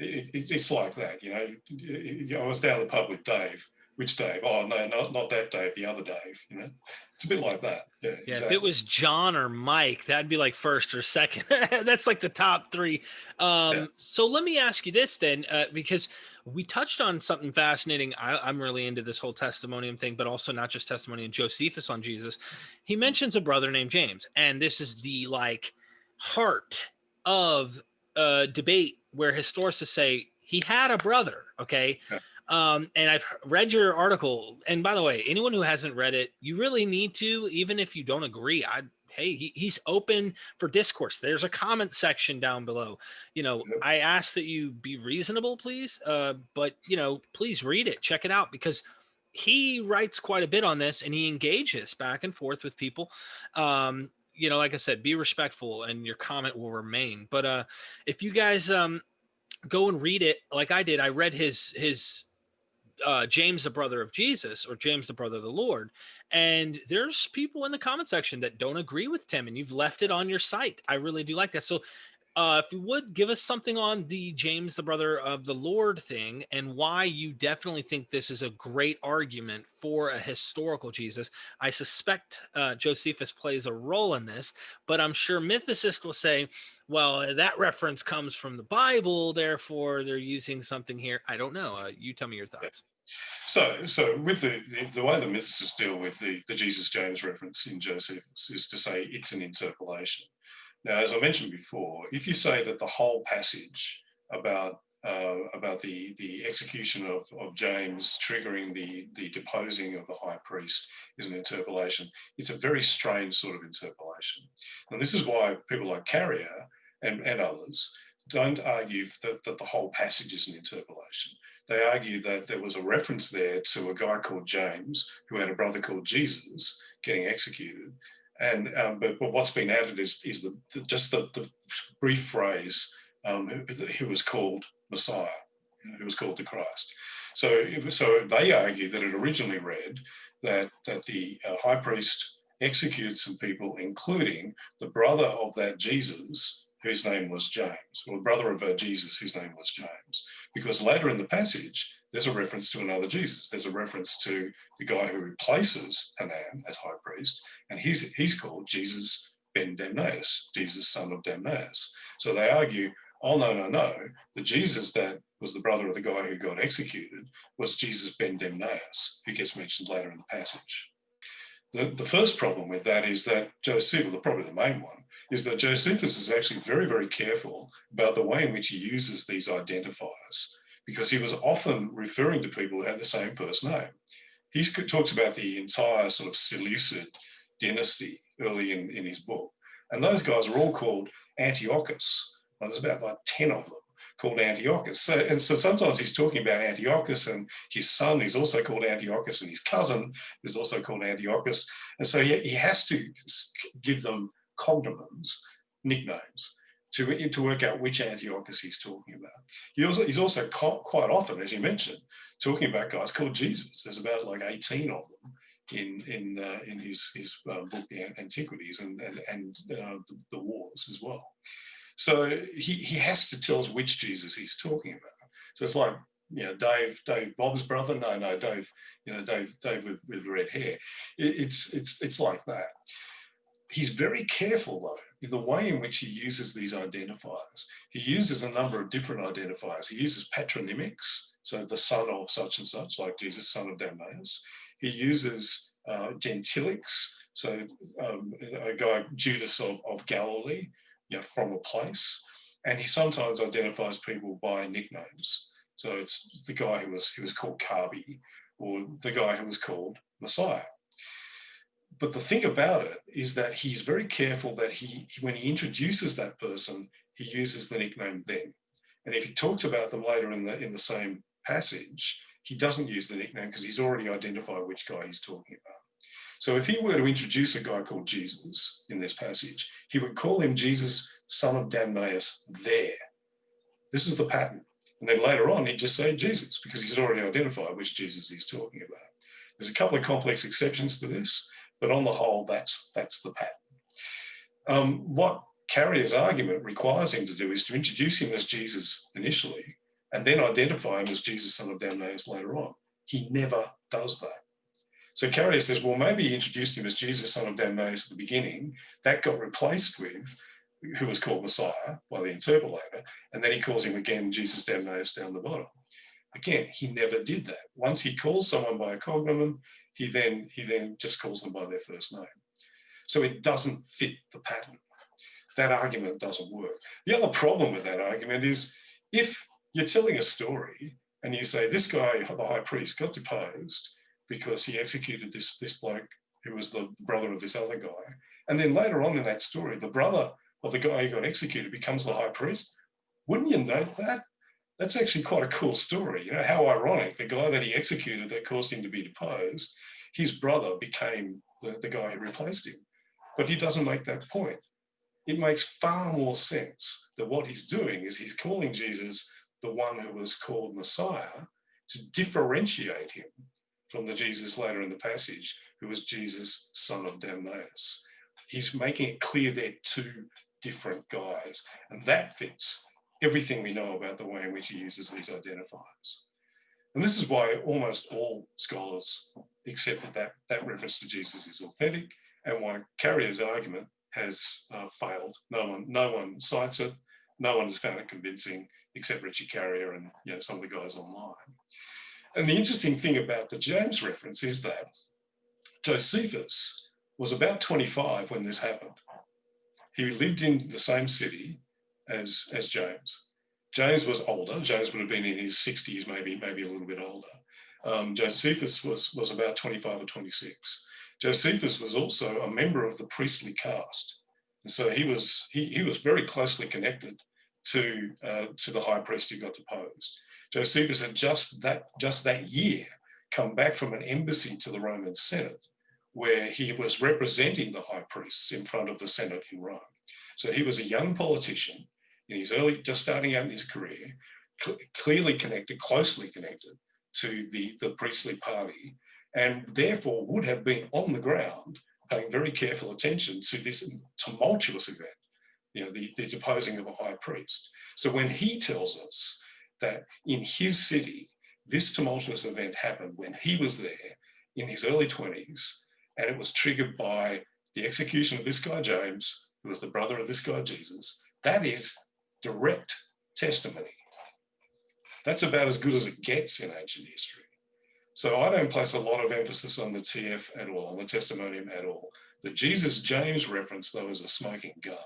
it's like that. I was down the pub with Dave. Which Dave? Oh no, not that Dave, the other Dave. It's a bit like that. Yeah, exactly. If it was John or Mike, that'd be like first or second. That's like the top 3. So let me ask you this then, because we touched on something fascinating. I'm really into this whole Testimonium thing, but also not just Testimonium, Josephus on Jesus. He mentions a brother named James, and this is the heart of debate where historicists say he had a brother. Okay. Yeah. And I've read your article. And by the way, anyone who hasn't read it, you really need to, even if you don't agree. He's open for discourse. There's a comment section down below. I ask that you be reasonable, please. But please read it, check it out, because he writes quite a bit on this and he engages back and forth with people. Like I said, be respectful and your comment will remain. But if you guys go and read it like I did. I read his James, the brother of Jesus, or James, the brother of the Lord. And there's people in the comment section that don't agree with Tim, and you've left it on your site. I really do like that. So if you would give us something on the James, the brother of the Lord thing, and why you definitely think this is a great argument for a historical Jesus. I suspect Josephus plays a role in this, but I'm sure mythicists will say, well, that reference comes from the Bible, therefore they're using something here. I don't know. You tell me your thoughts. So with the way the mythicists deal with the Jesus James reference in Josephus is to say it's an interpolation. Now, as I mentioned before, if you say that the whole passage about the execution of James triggering the deposing of the high priest is an interpolation, it's a very strange sort of interpolation. And this is why people like Carrier and others don't argue that the whole passage is an interpolation. They argue that there was a reference there to a guy called James who had a brother called Jesus getting executed. And but what's been added is the brief phrase who was called Messiah, who was called the Christ. So they argue that it originally read that the high priest executed some people, including the brother of that Jesus whose name was James, or the brother of Jesus whose name was James. Because later in the passage, there's a reference to another Jesus. There's a reference to the guy who replaces Hanan as high priest, and he's called Jesus ben Damnaeus, Jesus son of Damnaeus. So they argue, oh, no. The Jesus that was the brother of the guy who got executed was Jesus ben Damnaeus, who gets mentioned later in the passage. The first problem with that is that Josephus, probably the main one, is that Josephus is actually very, very careful about the way in which he uses these identifiers, because he was often referring to people who had the same first name. He talks about the entire sort of Seleucid dynasty early in his book, and those guys are all called Antiochus. Well, there's about like 10 of them called Antiochus. So sometimes he's talking about Antiochus, and his son is also called Antiochus, and his cousin is also called Antiochus. And so he has to give them cognomens, nicknames, to work out which Antiochus he's talking about. He's also quite often, as you mentioned, talking about guys called Jesus. There's about like 18 of them in his book, the Antiquities, and the Wars as well. So he has to tell us which Jesus he's talking about. So it's like, Dave Bob's brother. No, Dave. Dave with red hair. It's like that. He's very careful, though, in the way in which he uses these identifiers. He uses a number of different identifiers. He uses patronymics, so the son of such and such, like Jesus, son of Damnaeus. He uses gentilics, so a guy, Judas of Galilee, from a place. And he sometimes identifies people by nicknames. So it's the guy who was called Carby, or the guy who was called Messiah. But the thing about it is that he's very careful that when he introduces that person, he uses the nickname them. And if he talks about them later in the same passage, he doesn't use the nickname because he's already identified which guy he's talking about. So if he were to introduce a guy called Jesus in this passage, he would call him Jesus, son of Damnaeus, there. This is the pattern. And then later on, he'd just say Jesus, because he's already identified which Jesus he's talking about. There's a couple of complex exceptions to this, but on the whole, that's the pattern. What Carrier's argument requires him to do is to introduce him as Jesus initially, and then identify him as Jesus, son of Damnaeus, later on. He never does that. So Carrier says, well, maybe he introduced him as Jesus, son of Damnaeus at the beginning. That got replaced with who was called Messiah by the interpolator, and then he calls him again Jesus Damnaeus down the bottom. Again, he never did that. Once he calls someone by a cognomen, he then just calls them by their first name. So it doesn't fit the pattern. That argument doesn't work. The other problem with that argument is if you're telling a story and you say this guy, the high priest, got deposed because he executed this bloke who was the brother of this other guy, and then later on in that story, the brother of the guy who got executed becomes the high priest, wouldn't you note that? That's actually quite a cool story. How ironic, the guy that he executed that caused him to be deposed, his brother became the guy who replaced him. But he doesn't make that point. It makes far more sense that what he's doing is he's calling Jesus the one who was called Messiah, to differentiate him from the Jesus later in the passage, who was Jesus, son of Damnaeus. He's making it clear they're two different guys, and that fits everything we know about the way in which he uses these identifiers. And this is why almost all scholars accept that reference to Jesus is authentic, and why Carrier's argument has failed. No one cites it. No one has found it convincing, except Richard Carrier and some of the guys online. And the interesting thing about the James reference is that Josephus was about 25 when this happened. He lived in the same city as James. James was older. James would have been in his 60s, maybe a little bit older. Josephus was about 25 or 26. Josephus was also a member of the priestly caste, and so he was very closely connected to the high priest who got deposed. Josephus had just that year come back from an embassy to the Roman Senate, where he was representing the high priests in front of the Senate in Rome. So he was a young politician in his just starting out in his career, clearly connected, closely connected to the priestly party, and therefore would have been on the ground paying very careful attention to this tumultuous event, the deposing of a high priest. So when he tells us that in his city, this tumultuous event happened when he was there in his early 20s, and it was triggered by the execution of this guy, James, who was the brother of this guy, Jesus, that is direct testimony. That's about as good as it gets in ancient history. So I don't place a lot of emphasis on the TF at all, on the Testimonium at all. The Jesus-James reference, though, is a smoking gun.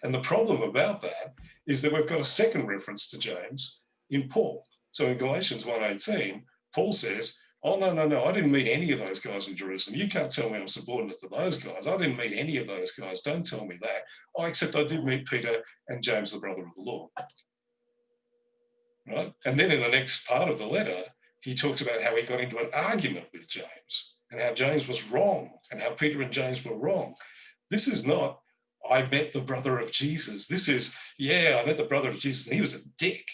And the problem about that is that we've got a second reference to James in Paul. So in Galatians 1:18, Paul says, oh, no, I didn't meet any of those guys in Jerusalem. You can't tell me I'm subordinate to those guys. I didn't meet any of those guys. Don't tell me that. Oh, except I did meet Peter and James, the brother of the Lord. Right? And then in the next part of the letter, he talks about how he got into an argument with James and how James was wrong and how Peter and James were wrong. This is not, I met the brother of Jesus. This is, I met the brother of Jesus and he was a dick.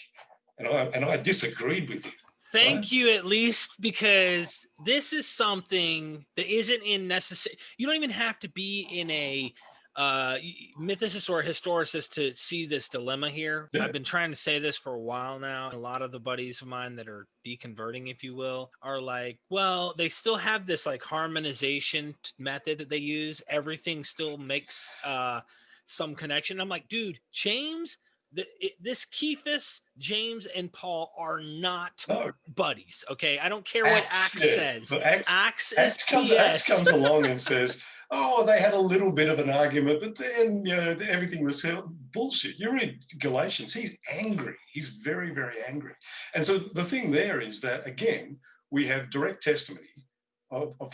And I disagreed with him. Thank you, at least, because this is something that isn't in necessary. You don't even have to be in a mythicist or a historicist to see this dilemma here. Yeah. I've been trying to say this for a while now. A lot of the buddies of mine that are deconverting, if you will, are like, well, they still have this like harmonization method that they use. Everything still makes some connection. I'm like, dude, James, this Cephas, James, and Paul are not buddies. Okay, I don't care what Acts says. Acts comes along and says, "Oh, they had a little bit of an argument, but then everything was bullshit." You read Galatians; he's angry. He's very, very angry. And so the thing there is that again, we have direct testimony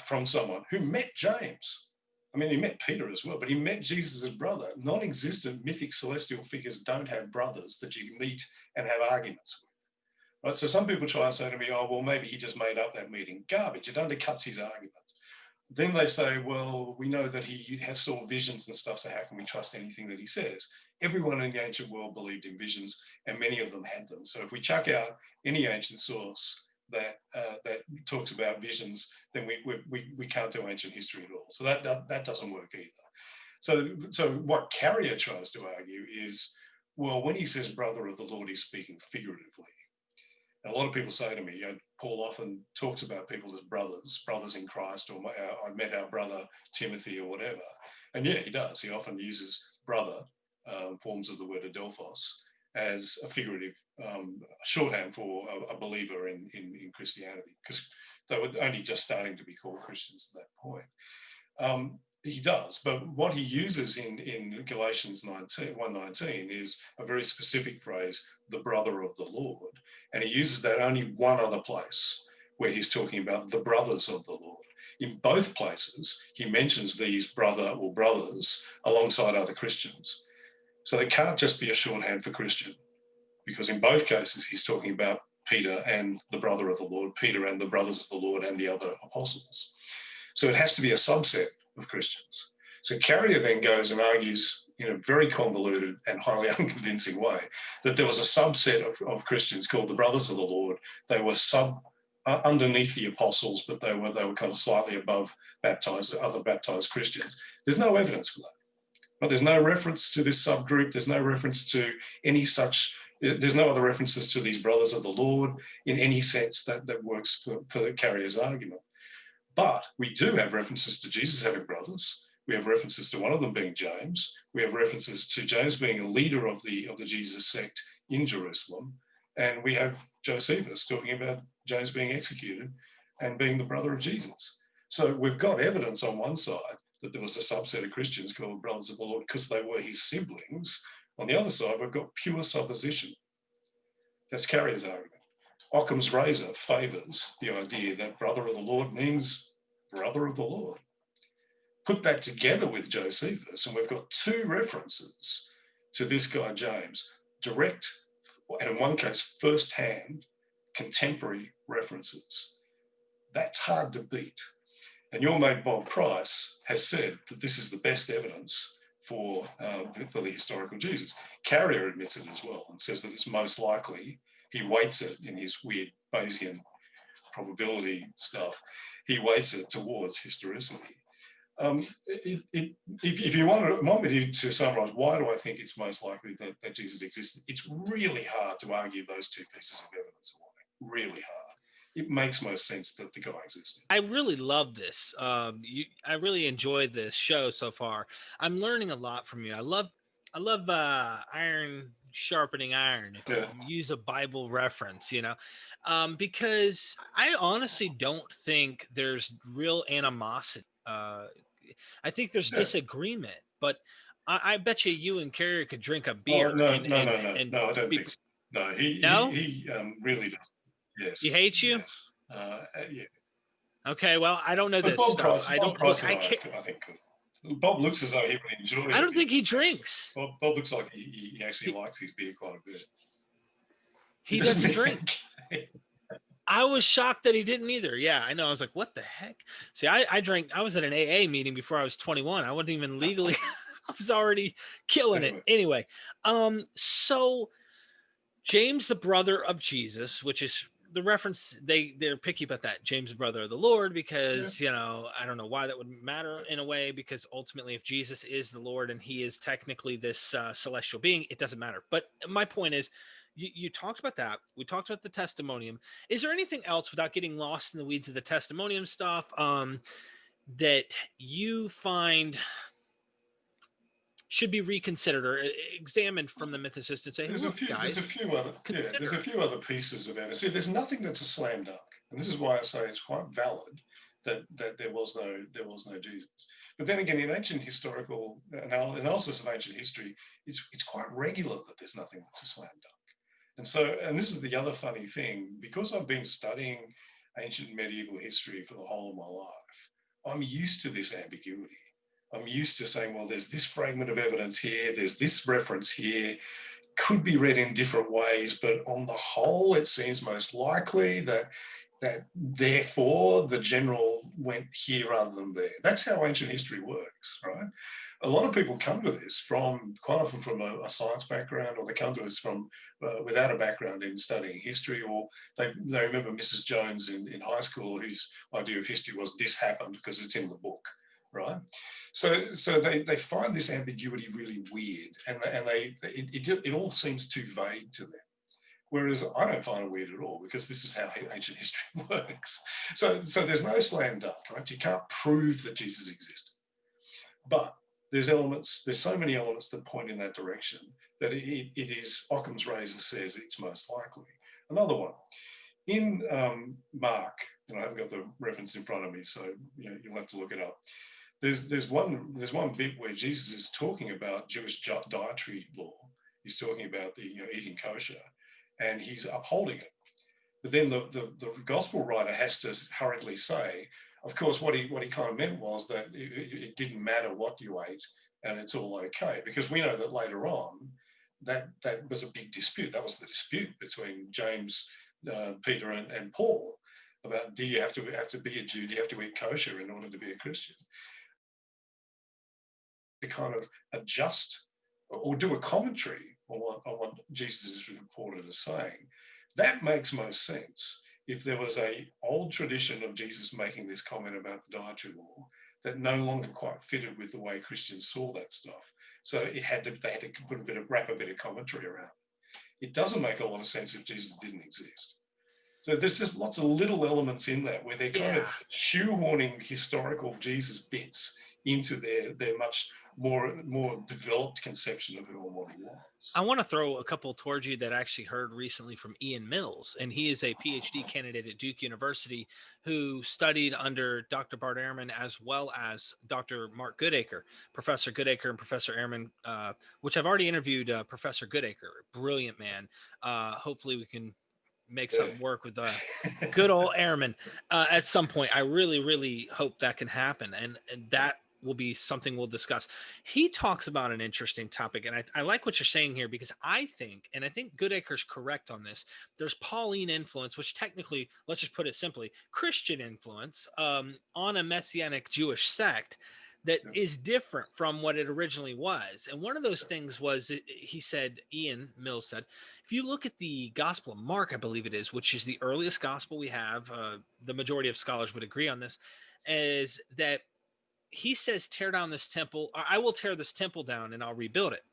from someone who met James. I mean, he met Peter as well, but he met Jesus' brother. Non-existent mythic celestial figures don't have brothers that you meet and have arguments with. Right? So some people try to say to me, oh, well, maybe he just made up that meeting. Garbage. It undercuts his argument. Then they say, well, we know that he has saw visions and stuff, so how can we trust anything that he says? Everyone in the ancient world believed in visions, and many of them had them. So if we chuck out any ancient source that talks about visions, then we can't do ancient history at all. So that doesn't work either. So what Carrier tries to argue is, well, when he says brother of the Lord, he's speaking figuratively. And a lot of people say to me, Paul often talks about people as brothers in Christ, or I met our brother Timothy or whatever. And yeah, he does. He often uses brother, forms of the word adelphos, as a figurative shorthand for a believer in Christianity, because they were only just starting to be called Christians at that point. He does, but what he uses in Galatians 1:19 is a very specific phrase, the brother of the Lord, and he uses that only one other place where he's talking about the brothers of the Lord. In both places, he mentions these brother or brothers alongside other Christians. So they can't just be a shorthand for Christian, because in both cases, he's talking about Peter and the brother of the Lord, Peter and the brothers of the Lord and the other apostles. So it has to be a subset of Christians. So Carrier then goes and argues in a very convoluted and highly unconvincing way that there was a subset of Christians called the Brothers of the Lord. They were underneath the apostles, but they were kind of slightly above other baptized Christians. There's no evidence for that. But there's no reference to this subgroup. There's no reference to any such. There's no other references to these brothers of the Lord in any sense that works for Carrier's argument. But we do have references to Jesus having brothers. We have references to one of them being James. We have references to James being a leader of the Jesus sect in Jerusalem. And we have Josephus talking about James being executed and being the brother of Jesus. So we've got evidence on one side that there was a subset of Christians called Brothers of the Lord because they were his siblings. On the other side, we've got pure supposition. That's Carrier's argument. Occam's razor favours the idea that brother of the Lord means brother of the Lord. Put that together with Josephus, and we've got two references to this guy James, direct, and in one case, first-hand, contemporary references. That's hard to beat. And your mate Bob Price has said that this is the best evidence for the historical Jesus. Carrier admits it as well and says that it's most likely, he weights it in his weird Bayesian probability stuff, he weights it towards historicity. If you want me to summarize, why do I think it's most likely that Jesus existed? It's really hard to argue those two pieces of evidence away, really hard. It makes most sense that the guy existed. I really love this. I really enjoyed this show so far. I'm learning a lot from you. I love iron sharpening iron. If you use a Bible reference, because I honestly don't think there's real animosity. I think there's disagreement, but I bet you and Carrier could drink a beer. No, I don't think so. No, he really does. Yes. He hates you? Yes. Yeah. Okay, well, I don't know this Bob stuff. Price, I think could. Bob looks as though he would enjoy it. I don't think he drinks. Bob looks like he actually likes his beer quite a bit. He doesn't drink. I was shocked that he didn't either. Yeah, I know. I was like, what the heck? See, I drank. I was at an AA meeting before I was 21. I wasn't even legally. I was already killing it. Anyway, so James, the brother of Jesus, which is the reference, they're picky about that. James, the brother of the Lord, because, I don't know why that would matter in a way, because ultimately if Jesus is the Lord and he is technically this celestial being, it doesn't matter. But my point is, you talked about that. We talked about the testimonium. Is there anything else, without getting lost in the weeds of the testimonium stuff, that you find should be reconsidered or examined from the mythicists and say, there's a few other pieces of evidence. See, there's nothing that's a slam dunk. And this is why I say it's quite valid that there was no Jesus. But then again, in ancient historical analysis of ancient history, it's quite regular that there's nothing that's a slam dunk. And this is the other funny thing, because I've been studying ancient medieval history for the whole of my life, I'm used to this ambiguity. I'm used to saying, well, there's this fragment of evidence here, there's this reference here, could be read in different ways, but on the whole, it seems most likely that therefore the general went here rather than there. That's how ancient history works, right? A lot of people come to this quite often from a science background, or they come to us from without a background in studying history, or they remember Mrs. Jones in high school, whose idea of history was this happened because it's in the book, right? So they find this ambiguity really weird, and it all seems too vague to them. Whereas I don't find it weird at all, because this is how ancient history works. So there's no slam dunk, right? You can't prove that Jesus existed, but there's so many elements that point in that direction that it is, Occam's razor says it's most likely. Another one, in Mark, and I haven't got the reference in front of me, so you'll have to look it up. There's one bit where Jesus is talking about Jewish dietary law. He's talking about the eating kosher, and he's upholding it. But then the gospel writer has to hurriedly say, of course, what he kind of meant was that it didn't matter what you ate, and it's all okay, because we know that later on that was a big dispute. That was the dispute between James, Peter, and Paul about, do you have to be a Jew? Do you have to eat kosher in order to be a Christian? to kind of adjust or do a commentary on what Jesus is reported as saying. That makes most sense if there was an old tradition of Jesus making this comment about the dietary law that no longer quite fitted with the way Christians saw that stuff. So they had to wrap a bit of commentary around it. It doesn't make a lot of sense if Jesus didn't exist. So there's just lots of little elements in that where they're kind of shoehorning historical Jesus bits into their much more developed conception of who and what he was. I want to throw a couple towards you that I actually heard recently from Ian Mills, and he is a PhD candidate at Duke University who studied under Dr. Bart Ehrman as well as Dr. Mark Goodacre, Professor Goodacre and Professor Ehrman, which I've already interviewed Professor Goodacre, brilliant man. Hopefully we can make something work with good old Ehrman at some point. I really, really hope that can happen. And that will be something we'll discuss. He talks about an interesting topic. And I like what you're saying here, because I think Goodacre's correct on this. There's Pauline influence, which technically, let's just put it simply, Christian influence on a Messianic Jewish sect that is different from what it originally was. And one of those things was, he said, Ian Mills said, if you look at the Gospel of Mark, I believe it is, which is the earliest gospel we have, the majority of scholars would agree on this, is that he says, tear down this temple, or I will tear this temple down and I'll rebuild it.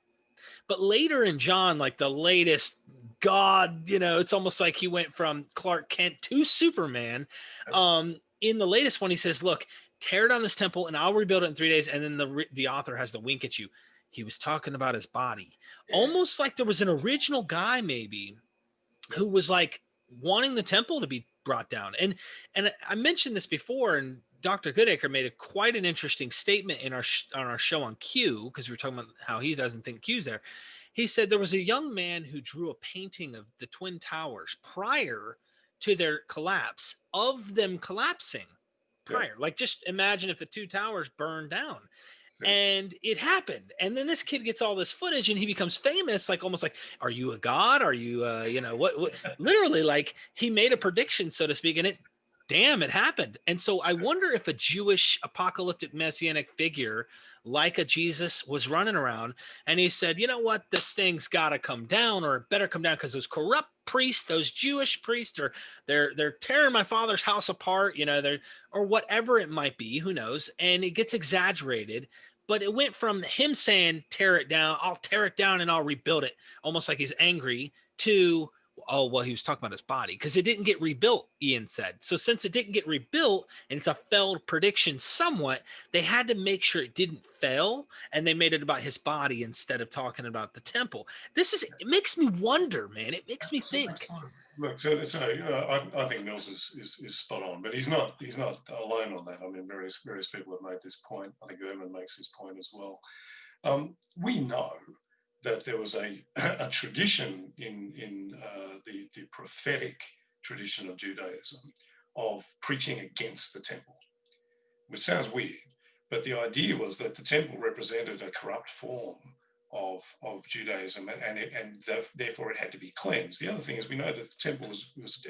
But later in John, like the latest God, it's almost like he went from Clark Kent to Superman. In the latest one, he says, look, tear down this temple and I'll rebuild it in 3 days. And then the author has to wink at you. He was talking about his body, almost like there was an original guy maybe who was like wanting the temple to be brought down. And I mentioned this before, and Dr. Goodacre made quite an interesting statement on our show on Q, because we were talking about how he doesn't think Q's there. He said there was a young man who drew a painting of the Twin Towers prior to their collapse, of them collapsing prior. Like, just imagine if the two towers burned down. And it happened. And then this kid gets all this footage and he becomes famous, like almost like, are you a god? Are you, what literally, like, he made a prediction, so to speak, and it happened. And so I wonder if a Jewish apocalyptic messianic figure like a Jesus was running around and he said, you know what, this thing's got to come down, or it better come down, because those corrupt priests, those Jewish priests, they're tearing my father's house apart, or whatever it might be, who knows. And it gets exaggerated, but it went from him saying, tear it down, I'll tear it down and I'll rebuild it, almost like he's angry, to, oh, well, he was talking about his body, because it didn't get rebuilt, Ian said. So since it didn't get rebuilt, and it's a failed prediction somewhat, they had to make sure it didn't fail, and they made it about his body instead of talking about the temple. It makes me wonder, man. It makes me think. Absolutely. Look, so I think Mills is spot on, but he's not alone on that. I mean, various people have made this point. I think Ehrman makes this point as well. We know that there was a tradition in the prophetic tradition of Judaism of preaching against the temple, which sounds weird, but the idea was that the temple represented a corrupt form of Judaism, and therefore it had to be cleansed. The other thing is, we know that the temple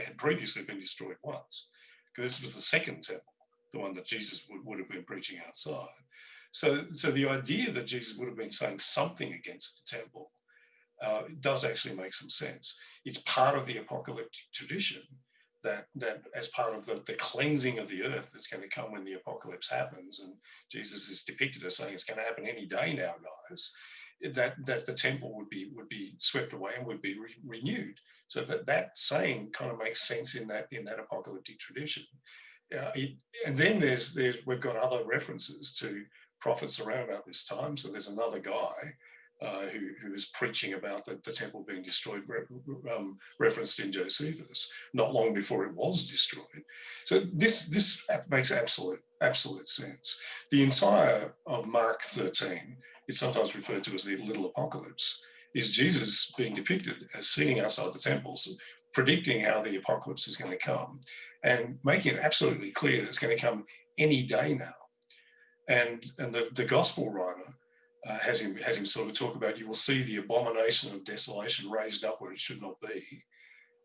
had previously been destroyed once, because this was the second temple, the one that Jesus would have been preaching outside. So the idea that Jesus would have been saying something against the temple does actually make some sense. It's part of the apocalyptic tradition that as part of the cleansing of the earth that's going to come when the apocalypse happens, and Jesus is depicted as saying it's going to happen any day now, guys, that the temple would be swept away and would be renewed. So that saying kind of makes sense in that apocalyptic tradition. And then we've got other references to prophets around about this time. So there's another guy who is preaching about the temple being destroyed, referenced in Josephus, not long before it was destroyed. So this makes absolute sense. The entire of Mark 13, it's sometimes referred to as the little apocalypse, is Jesus being depicted as sitting outside the temples, predicting how the apocalypse is going to come, and making it absolutely clear that it's going to come any day now. And the gospel writer has him sort of talk about, you will see the abomination of desolation raised up where it should not be.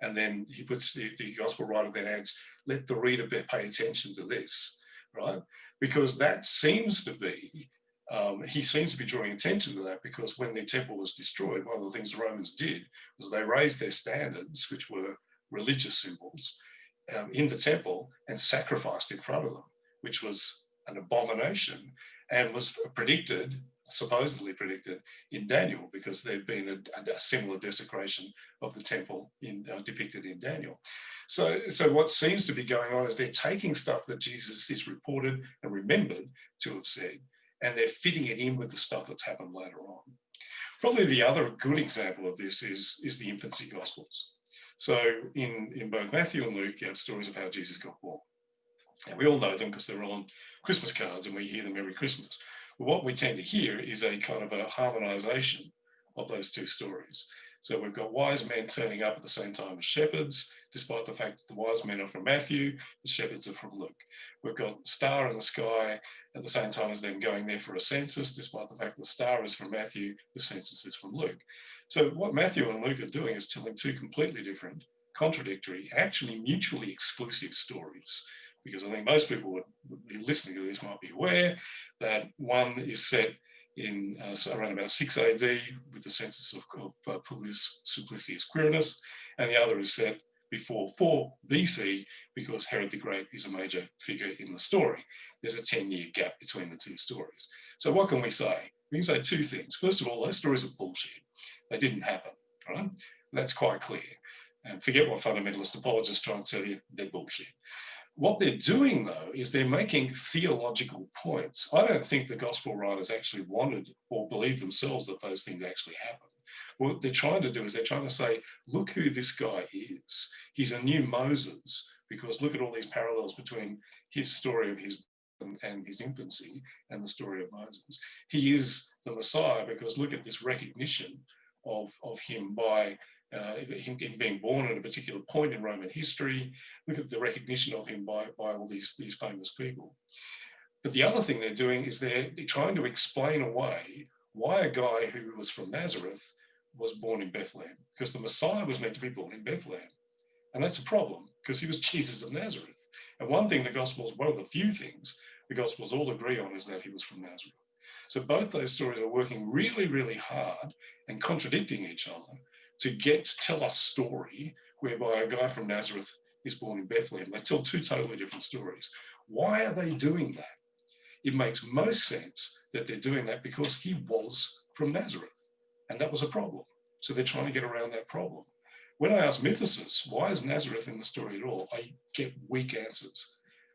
And then he puts the gospel writer then adds, let the reader pay attention to this, right? Because that seems to be he seems to be drawing attention to that, because when the temple was destroyed, one of the things the Romans did was they raised their standards, which were religious symbols, in the temple, and sacrificed in front of them, which was an abomination, and was predicted, supposedly predicted, in Daniel, because there'd been a similar desecration of the temple depicted in Daniel. So what seems to be going on is they're taking stuff that Jesus is reported and remembered to have said, and they're fitting it in with the stuff that's happened later on. Probably the other good example of this is the infancy gospels. So in both Matthew and Luke, you have stories of how Jesus got born. And we all know them because they're on Christmas cards and we hear them every Christmas. But what we tend to hear is a kind of a harmonization of those two stories. So we've got wise men turning up at the same time as shepherds, despite the fact that the wise men are from Matthew, the shepherds are from Luke. We've got the star in the sky at the same time as them going there for a census, despite the fact that the star is from Matthew, the census is from Luke. So what Matthew and Luke are doing is telling two completely different, contradictory, actually mutually exclusive stories. Because I think most people would be listening to this might be aware that one is set in around about 6 AD with the census of Publius Sulpicius Quirinus, and the other is set before 4 BC because Herod the Great is a major figure in the story. There's a 10-year gap between the two stories. So what can we say? We can say two things. First of all, those stories are bullshit. They didn't happen, right? That's quite clear. And forget what fundamentalist apologists try and tell you, they're bullshit. What they're doing, though, is they're making theological points. I don't think the gospel writers actually wanted or believed themselves that those things actually happened. What they're trying to do is they're trying to say, look who this guy is. He's a new Moses, because look at all these parallels between his story of his and his infancy and the story of Moses. He is the Messiah because look at this recognition of him by him being born at a particular point in Roman history. Look at the recognition of him by all these famous people. But the other thing they're doing is they're trying to explain away why a guy who was from Nazareth was born in Bethlehem, because the Messiah was meant to be born in Bethlehem. And that's a problem because he was Jesus of Nazareth. And one thing the Gospels, one of the few things the Gospels all agree on is that he was from Nazareth. So both those stories are working really, really hard and contradicting each other to tell us a story whereby a guy from Nazareth is born in Bethlehem. They tell two totally different stories. Why are they doing that? It makes most sense that they're doing that because he was from Nazareth, and that was a problem. So they're trying to get around that problem. When I ask mythicists, why is Nazareth in the story at all? I get weak answers.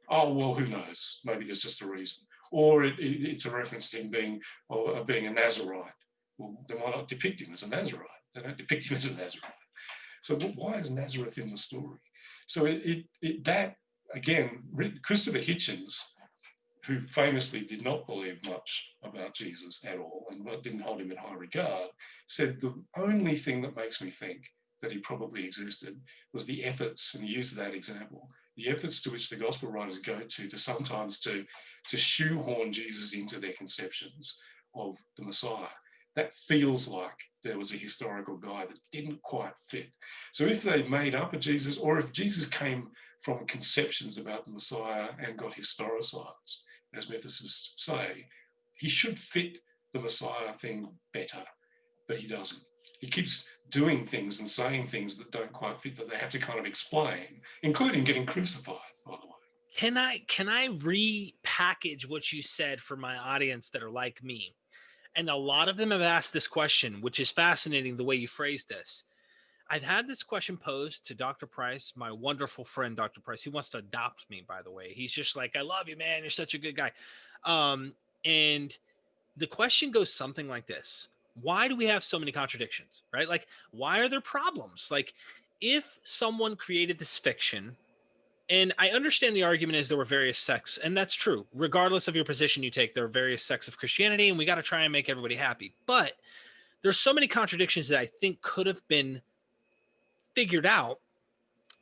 Oh, well, who knows? Maybe there's just a reason. Or it's a reference to him being a Nazarite. Well, then why not depict him as a Nazarite? They don't depict him as a Nazarite. So why is Nazareth in the story? So that, again, Christopher Hitchens, who famously did not believe much about Jesus at all and didn't hold him in high regard, said the only thing that makes me think that he probably existed was the efforts, and he used that example, the efforts to which the gospel writers go to sometimes to shoehorn Jesus into their conceptions of the Messiah. That feels like there was a historical guy that didn't quite fit. So if they made up a Jesus, or if Jesus came from conceptions about the Messiah and got historicized, as mythicists say, he should fit the Messiah thing better, but he doesn't. He keeps doing things and saying things that don't quite fit, that they have to kind of explain, including getting crucified, by the way. Can I repackage what you said for my audience that are like me? And a lot of them have asked this question, which is fascinating the way you phrased this. I've had this question posed to Dr. Price, my wonderful friend, Dr. Price. He wants to adopt me, by the way. He's just like, I love you, man. You're such a good guy. And the question goes something like this. Why do we have so many contradictions, right? Like, why are there problems? Like, if someone created this fiction, and I understand the argument is there were various sects, and that's true. Regardless of your position you take, there are various sects of Christianity, and we got to try and make everybody happy. But there's so many contradictions that I think could have been figured out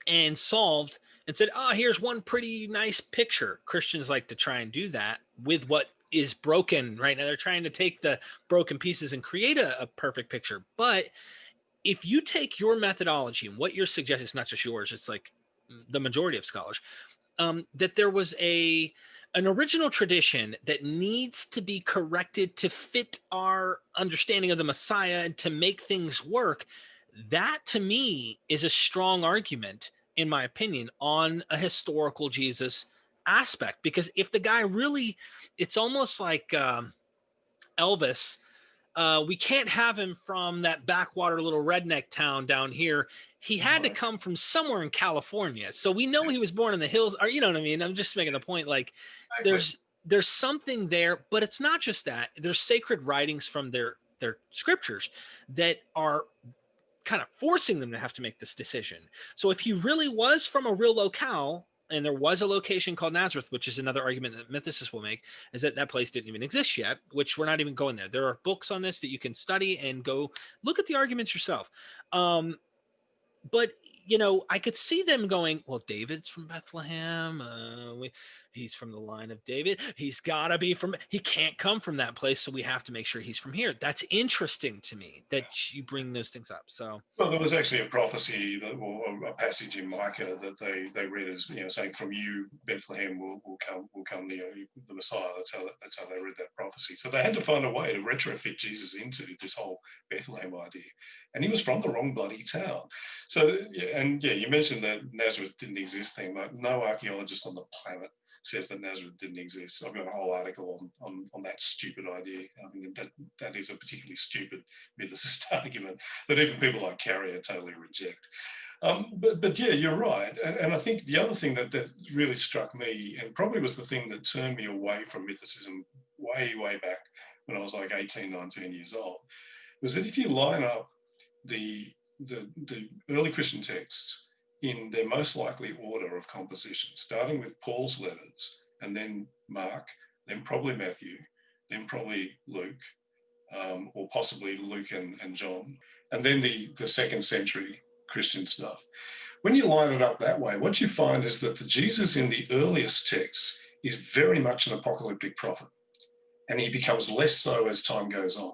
and solved and said, oh, here's one pretty nice picture. Christians like to try and do that with what is broken right now. They're trying to take the broken pieces and create a perfect picture. But if you take your methodology and what you're suggesting, it's not just yours, it's like the majority of scholars, that there was a an original tradition that needs to be corrected to fit our understanding of the Messiah and to make things work, that to me is a strong argument, in my opinion, on a historical Jesus aspect. Because if the guy really, it's almost like Elvis. We can't have him from that backwater little redneck town down here. He had to Right. come from somewhere in California. So we know he was born in the hills, or you know what I mean? I'm just making a point. Like Exactly. there's something there, but it's not just that. There's sacred writings from their scriptures that are kind of forcing them to have to make this decision. So if he really was from a real locale, and there was a location called Nazareth, which is another argument that mythicists will make, is that that place didn't even exist yet, which we're not even going there. There are books on this that you can study and go look at the arguments yourself. But I could see them going, well, David's from Bethlehem. He's from the line of David. He's got to be he can't come from that place. So we have to make sure he's from here. That's interesting to me that you bring those things up. So, Well, there was actually a prophecy or a passage in Micah that they read as saying, "From you, Bethlehem, will come the Messiah." That's how they read that prophecy. So they had to find a way to retrofit Jesus into this whole Bethlehem idea, and he was from the wrong bloody town. So you mentioned that Nazareth didn't exist thing. Like no archaeologist on the planet says that Nazareth didn't exist. I've got a whole article on that stupid idea. I mean, that is a particularly stupid mythicist argument that even people like Carrier totally reject. But yeah, you're right. And I think the other thing that really struck me, and probably was the thing that turned me away from mythicism way back when I was like 18, 19 years old, was that if you line up the early Christian texts in their most likely order of composition, starting with Paul's letters, and then Mark, then probably Matthew, then probably Luke, or possibly Luke and John, and then the second century Christian stuff. When you line it up that way, what you find is that the Jesus in the earliest texts is very much an apocalyptic prophet, and he becomes less so as time goes on.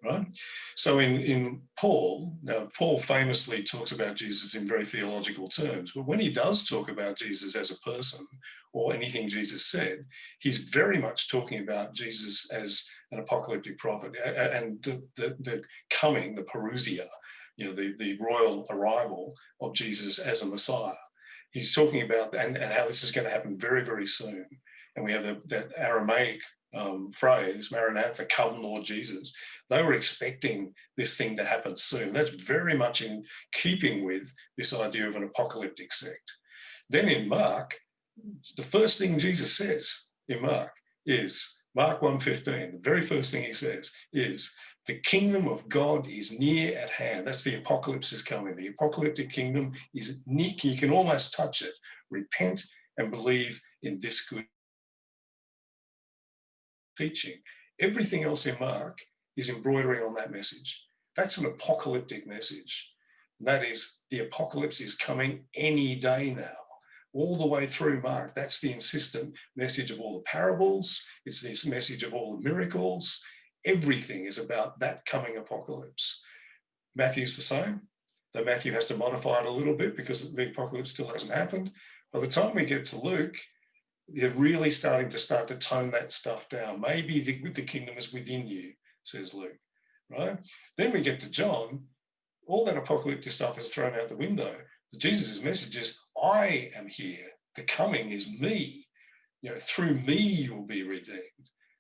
Right? So in Paul, now Paul famously talks about Jesus in very theological terms, but when he does talk about Jesus as a person or anything Jesus said, he's very much talking about Jesus as an apocalyptic prophet and the coming, the parousia, the royal arrival of Jesus as a Messiah. He's talking about and how this is going to happen very, very soon. And we have that Aramaic phrase, Maranatha, come Lord Jesus. They were expecting this thing to happen soon. That's very much in keeping with this idea of an apocalyptic sect. Then in Mark, the first thing Jesus says in Mark is, Mark 1:15, the very first thing he says is, the kingdom of God is near at hand. That's the apocalypse is coming. The apocalyptic kingdom is near. You can almost touch it. Repent and believe in this good teaching. Everything else in Mark is embroidering on that message. That's an apocalyptic message. That is, the apocalypse is coming any day now. All the way through Mark, that's the insistent message of all the parables. It's this message of all the miracles. Everything is about that coming apocalypse. Matthew's the same, though Matthew has to modify it a little bit because the apocalypse still hasn't happened. By the time we get to Luke, they're really starting to tone that stuff down. Maybe the kingdom is within you, says Luke, right? Then we get to John, all that apocalyptic stuff is thrown out the window. Jesus' message is, I am here. The coming is me. Through me you will be redeemed.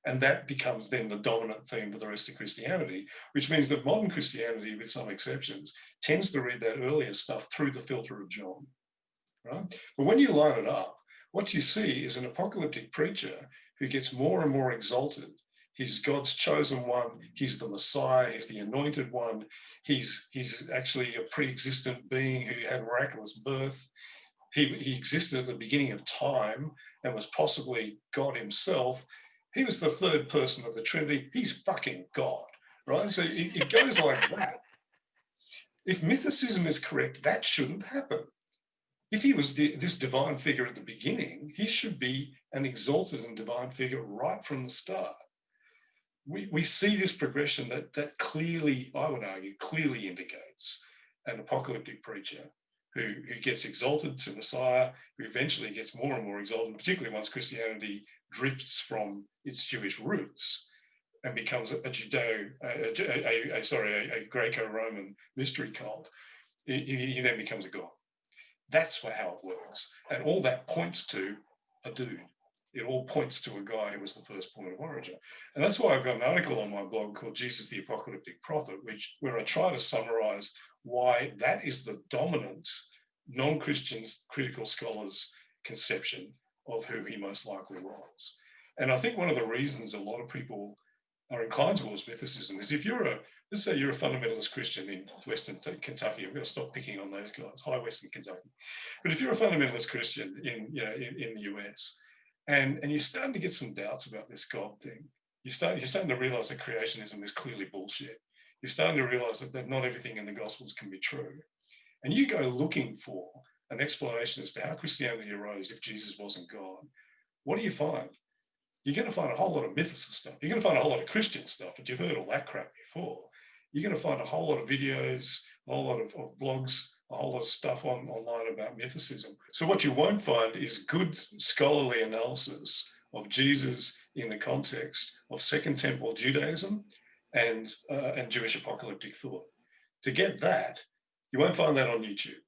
And that becomes then the dominant theme for the rest of Christianity, which means that modern Christianity, with some exceptions, tends to read that earlier stuff through the filter of John, right? But when you line it up, what you see is an apocalyptic preacher who gets more and more exalted. He's God's chosen one. He's the Messiah. He's the anointed one. He's actually a pre-existent being who had miraculous birth. He existed at the beginning of time and was possibly God himself. He was the third person of the Trinity. He's fucking God, right? So it goes like that. If mythicism is correct, that shouldn't happen. If he was this divine figure at the beginning, he should be an exalted and divine figure right from the start. We see this progression that clearly, I would argue, clearly indicates an apocalyptic preacher who gets exalted to Messiah, who eventually gets more and more exalted, particularly once Christianity drifts from its Jewish roots and becomes a Greco-Roman mystery cult. He then becomes a god. That's how it works. And all that points to a dude. It all points to a guy who was the first point of origin. And that's why I've got an article on my blog called Jesus the Apocalyptic Prophet, where I try to summarize why that is the dominant non-Christian critical scholars' conception of who he most likely was. And I think one of the reasons a lot of people are inclined towards mythicism is if let's say you're a fundamentalist Christian in Western Kentucky. I'm going to stop picking on those guys, high Western Kentucky. But if you're a fundamentalist Christian in the US, and you're starting to get some doubts about this God thing, you're starting to realize that creationism is clearly bullshit. You're starting to realize that not everything in the Gospels can be true. And you go looking for an explanation as to how Christianity arose if Jesus wasn't God. What do you find? You're going to find a whole lot of mythicist stuff. You're going to find a whole lot of Christian stuff, but you've heard all that crap before. You're going to find a whole lot of videos, a whole lot of blogs, a whole lot of stuff online about mythicism. So what you won't find is good scholarly analysis of Jesus in the context of Second Temple Judaism and Jewish apocalyptic thought. To get that, you won't find that on YouTube.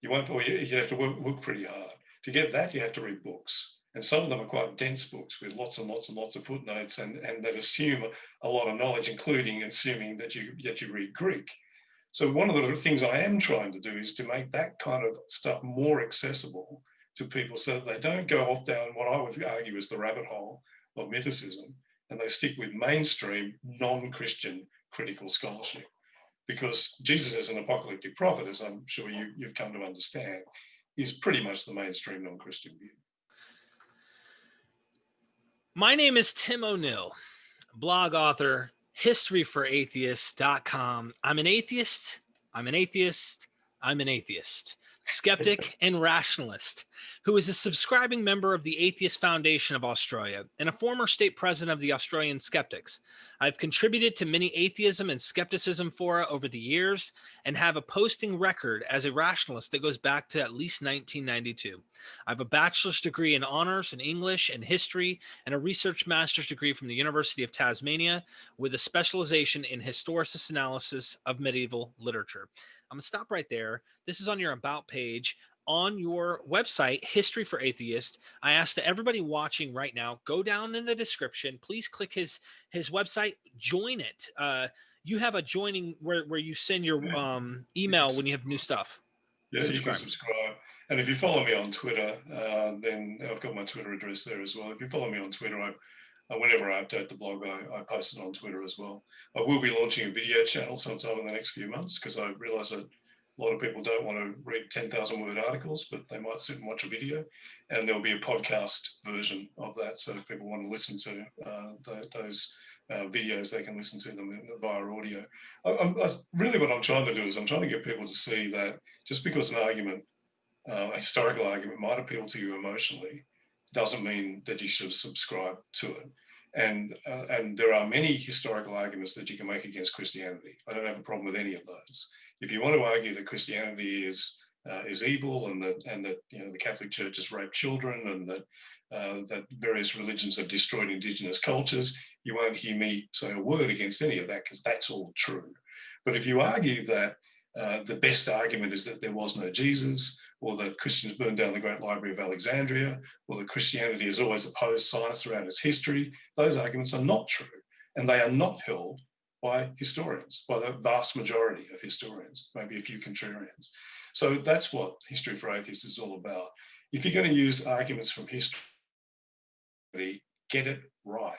You won't, or you have to work pretty hard. To get that, you have to read books. And some of them are quite dense books with lots and lots and lots of footnotes and that assume a lot of knowledge, including assuming that you read Greek. So one of the things I am trying to do is to make that kind of stuff more accessible to people so that they don't go off down what I would argue is the rabbit hole of mythicism, and they stick with mainstream non-Christian critical scholarship. Because Jesus as an apocalyptic prophet, as I'm sure you've come to understand, is pretty much the mainstream non-Christian view. My name is Tim O'Neill, blog author, historyforatheists.com. I'm an atheist. Skeptic and rationalist, who is a subscribing member of the Atheist Foundation of Australia and a former state president of the Australian Skeptics. I've contributed to many atheism and skepticism fora over the years and have a posting record as a rationalist that goes back to at least 1992. I have a bachelor's degree in honors in English and history and a research master's degree from the University of Tasmania with a specialization in historicist analysis of medieval literature. I'm going to stop right there. This is on your About page on your website, History for Atheists. I ask that everybody watching right now go down in the description. Please click his website, join it. You have a joining where you send your email when you have new stuff. Yeah, you can subscribe. And if you follow me on Twitter, then I've got my Twitter address there as well. If you follow me on Twitter, whenever I update the blog, I post it on Twitter as well. I will be launching a video channel sometime in the next few months because I realise that a lot of people don't want to read 10,000 word articles, but they might sit and watch a video. And there'll be a podcast version of that. So if people want to listen to those videos, they can listen to them via audio. Really what I'm trying to do is I'm trying to get people to see that just because an argument, a historical argument might appeal to you emotionally, doesn't mean that you should subscribe to it. And there are many historical arguments that you can make against Christianity. I don't have a problem with any of those. If you want to argue that Christianity is evil and that the Catholic Church has raped children and that various religions have destroyed indigenous cultures, you won't hear me say a word against any of that because that's all true. But if you argue that the best argument is that there was no Jesus, or that Christians burned down the Great Library of Alexandria, or that Christianity has always opposed science throughout its history, those arguments are not true. And they are not held by historians, by the vast majority of historians, maybe a few contrarians. So that's what History for Atheists is all about. If you're going to use arguments from history, get it right.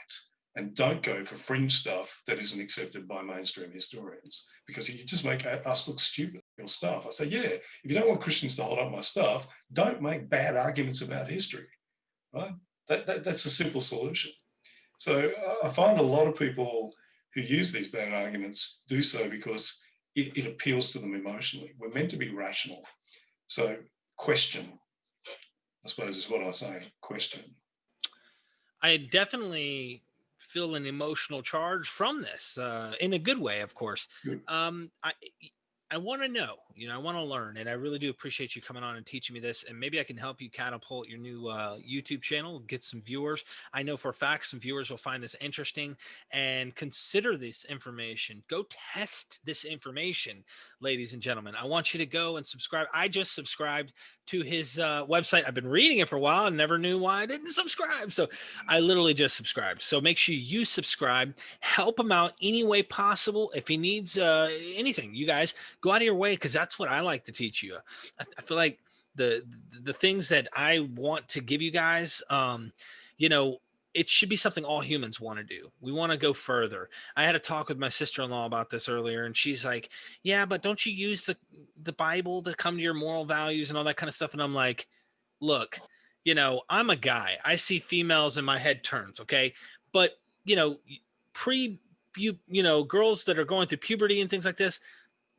And don't go for fringe stuff that isn't accepted by mainstream historians, because you just make us look stupid. Your stuff. I say, yeah, if you don't want Christians to hold up my stuff, don't make bad arguments about history, right? That's a simple solution. So I find a lot of people who use these bad arguments do so because it appeals to them emotionally. We're meant to be rational. So question, I suppose is what I say, question. I definitely feel an emotional charge from this in a good way, of course. I want to know, I want to learn, and I really do appreciate you coming on and teaching me this. And maybe I can help you catapult your new YouTube channel, get some viewers. I know for a fact some viewers will find this interesting and consider this information. Go test this information, ladies and gentlemen. I want you to go and subscribe. I just subscribed to his website. I've been reading it for a while and never knew why I didn't subscribe. So I literally just subscribed. So make sure you subscribe, help him out any way possible. If he needs anything, you guys go out of your way, because that's what I like to teach you. I feel like the things that I want to give you guys, it should be something all humans want to do. We want to go further. I had a talk with my sister-in-law about this earlier, and she's like, yeah, but don't you use the Bible to come to your moral values and all that kind of stuff? And I'm like, look, I'm a guy. I see females and my head turns, okay? But, girls that are going through puberty and things like this,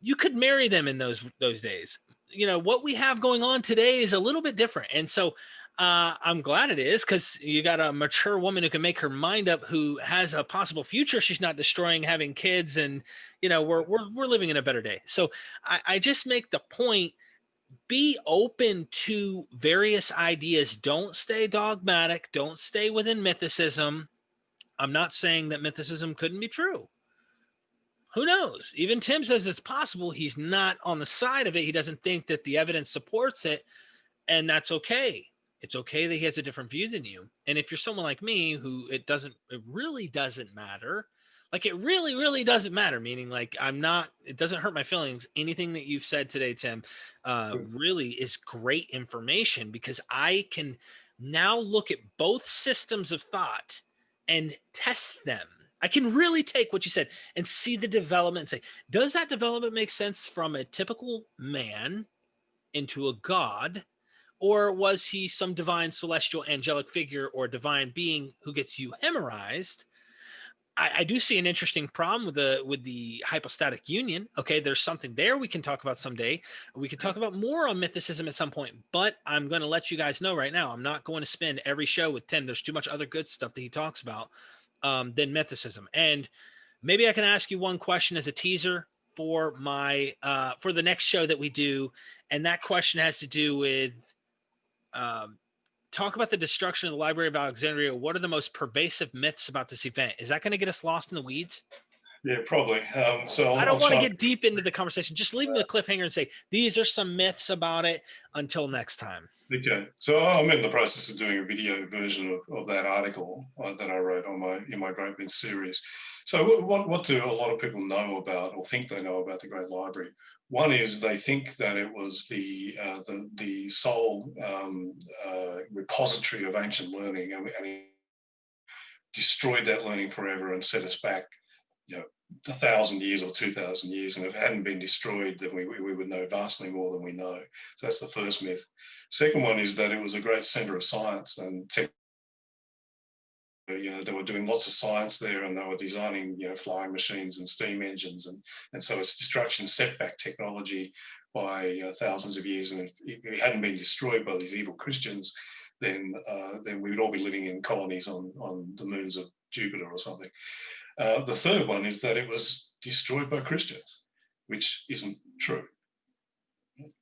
you could marry them in those days. What we have going on today is a little bit different. And so I'm glad it is, because you got a mature woman who can make her mind up, who has a possible future. She's not destroying having kids, and we're living in a better day. So I just make the point, be open to various ideas. Don't stay dogmatic. Don't stay within mythicism. I'm not saying that mythicism couldn't be true. Who knows? Even Tim says it's possible. He's not on the side of it. He doesn't think that the evidence supports it, and that's okay. It's okay that he has a different view than you. And if you're someone like me who it really doesn't matter, like it really, really doesn't matter, meaning like it doesn't hurt my feelings. Anything that you've said today, Tim, really is great information, because I can now look at both systems of thought and test them. I can really take what you said and see the development and say, does that development make sense from a typical man into a god? Or was he some divine celestial angelic figure or divine being who gets euhemerized? I do see an interesting problem with the hypostatic union. Okay, there's something there we can talk about someday. We can talk about more on mythicism at some point, but I'm going to let you guys know right now, I'm not going to spend every show with Tim. There's too much other good stuff that he talks about than mythicism. And maybe I can ask you one question as a teaser for for the next show that we do, and that question has to do with talk about the destruction of the Library of Alexandria. What are the most pervasive myths about this event? Is that going to get us lost in the weeds? Yeah, probably. So I don't I'll want to try. get deep into the conversation. Just leave me a cliffhanger and say, these are some myths about it. Until next time. Okay, so I'm in the process of doing a video version of that article that I wrote in my Great Myth series. So what do a lot of people know about, or think they know about, the Great Library? One is they think that it was the sole repository of ancient learning, and he destroyed that learning forever and set us back, 1,000 years or 2,000 years. And if it hadn't been destroyed, then we would know vastly more than we know. So that's the first myth. Second one is that it was a great center of science and tech. They were doing lots of science there, and they were designing, flying machines and steam engines. And so its destruction set back technology by thousands of years. And if it hadn't been destroyed by these evil Christians, then we would all be living in colonies on the moons of Jupiter or something. The third one is that it was destroyed by Christians, which isn't true.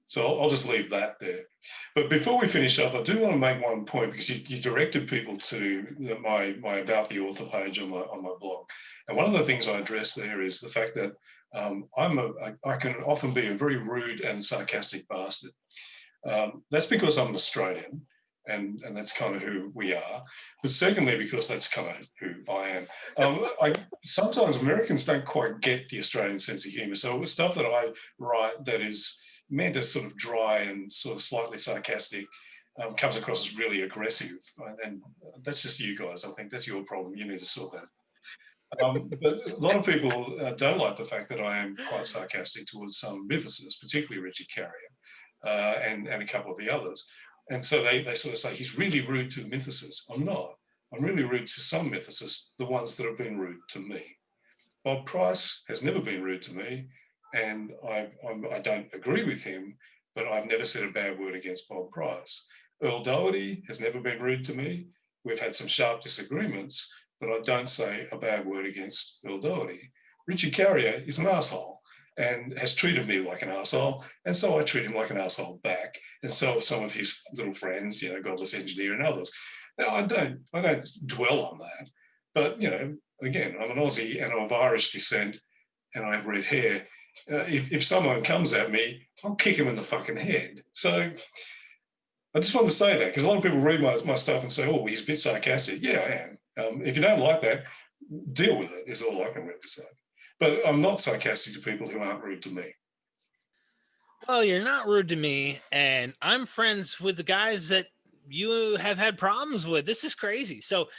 So I'll just leave that there. But before we finish up, I do want to make one point, because you directed people to my About the Author page on my blog. And one of the things I address there is the fact that I can often be a very rude and sarcastic bastard. That's because I'm an Australian, and that's kind of who we are. But secondly, because that's kind of who I am. Sometimes Americans don't quite get the Australian sense of humour. So stuff that I write that is meant as sort of dry and sort of slightly sarcastic comes across as really aggressive. And that's just you guys. I think that's your problem. You need to sort that. But a lot of people don't like the fact that I am quite sarcastic towards some mythicists, particularly Richard Carrier and a couple of the others. And so they sort of say, he's really rude to mythicists. I'm not. I'm really rude to some mythicists, the ones that have been rude to me. Bob Price has never been rude to me, and I don't agree with him, but I've never said a bad word against Bob Price. Earl Doherty has never been rude to me. We've had some sharp disagreements, but I don't say a bad word against Earl Doherty. Richard Carrier is an asshole, and has treated me like an arsehole, and so I treat him like an arsehole back, and so have some of his little friends, Godless Engineer and others. Now, I don't dwell on that, but, again, I'm an Aussie and I'm of Irish descent and I have red hair. If someone comes at me, I'll kick him in the fucking head. So I just wanted to say that, because a lot of people read my stuff and say, oh, he's a bit sarcastic. Yeah, I am. If you don't like that, deal with it, is all I can really say. But I'm not sarcastic to people who aren't rude to me. Well, you're not rude to me, and I'm friends with the guys that you have had problems with. This is crazy. So,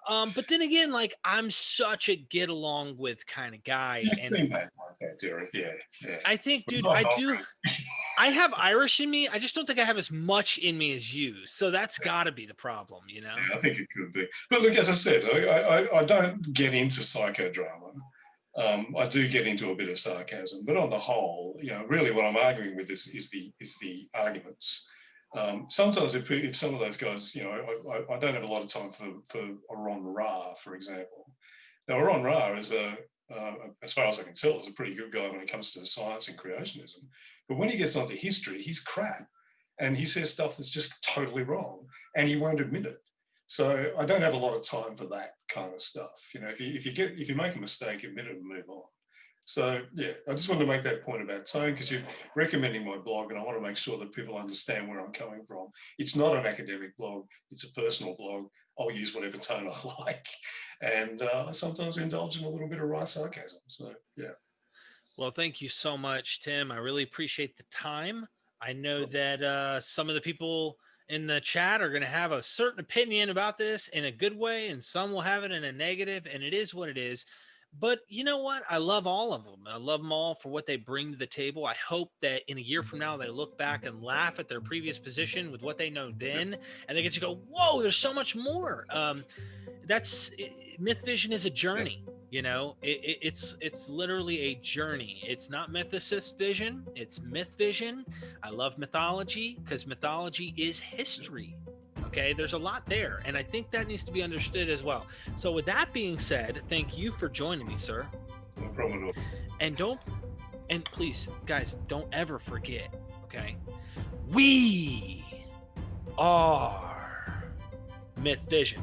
but then again, like, I'm such a get along with kind of guy. You And seem like that, Derek. Yeah. I think, dude, I do. I have Irish in me. I just don't think I have as much in me as you. So that's got to be the problem, Yeah, I think it could be. But look, as I said, I don't get into psychodrama. I do get into a bit of sarcasm, but on the whole, really what I'm arguing with is the arguments. Sometimes if some of those guys, I don't have a lot of time for Ron Ra, for example. Now, Ron Ra is as far as I can tell, is a pretty good guy when it comes to science and creationism. But when he gets onto history, he's crap, and he says stuff that's just totally wrong, and he won't admit it. So I don't have a lot of time for that kind of stuff. If you make a mistake, admit it and move on. So yeah, I just wanted to make that point about tone, because you're recommending my blog, and I want to make sure that people understand where I'm coming from. It's not an academic blog; it's a personal blog. I'll use whatever tone I like, and I sometimes indulge in a little bit of wry sarcasm. So yeah. Well, thank you so much, Tim. I really appreciate the time. I know that some of the people in the chat are going to have a certain opinion about this in a good way, and some will have it in a negative, and it is what it is. But you know what? I love all of them. I love them all for what they bring to the table. I hope that in a year from now, they look back and laugh at their previous position with what they know then, and they get to go, whoa, there's so much more. MythVision is a journey. It's literally a journey. It's not mythicist vision, it's MythVision. I love mythology because mythology is history. Okay, there's a lot there, and I think that needs to be understood as well. So with that being said, thank you for joining me, sir. No problem at all. And please, guys, don't ever forget, okay? We are MythVision.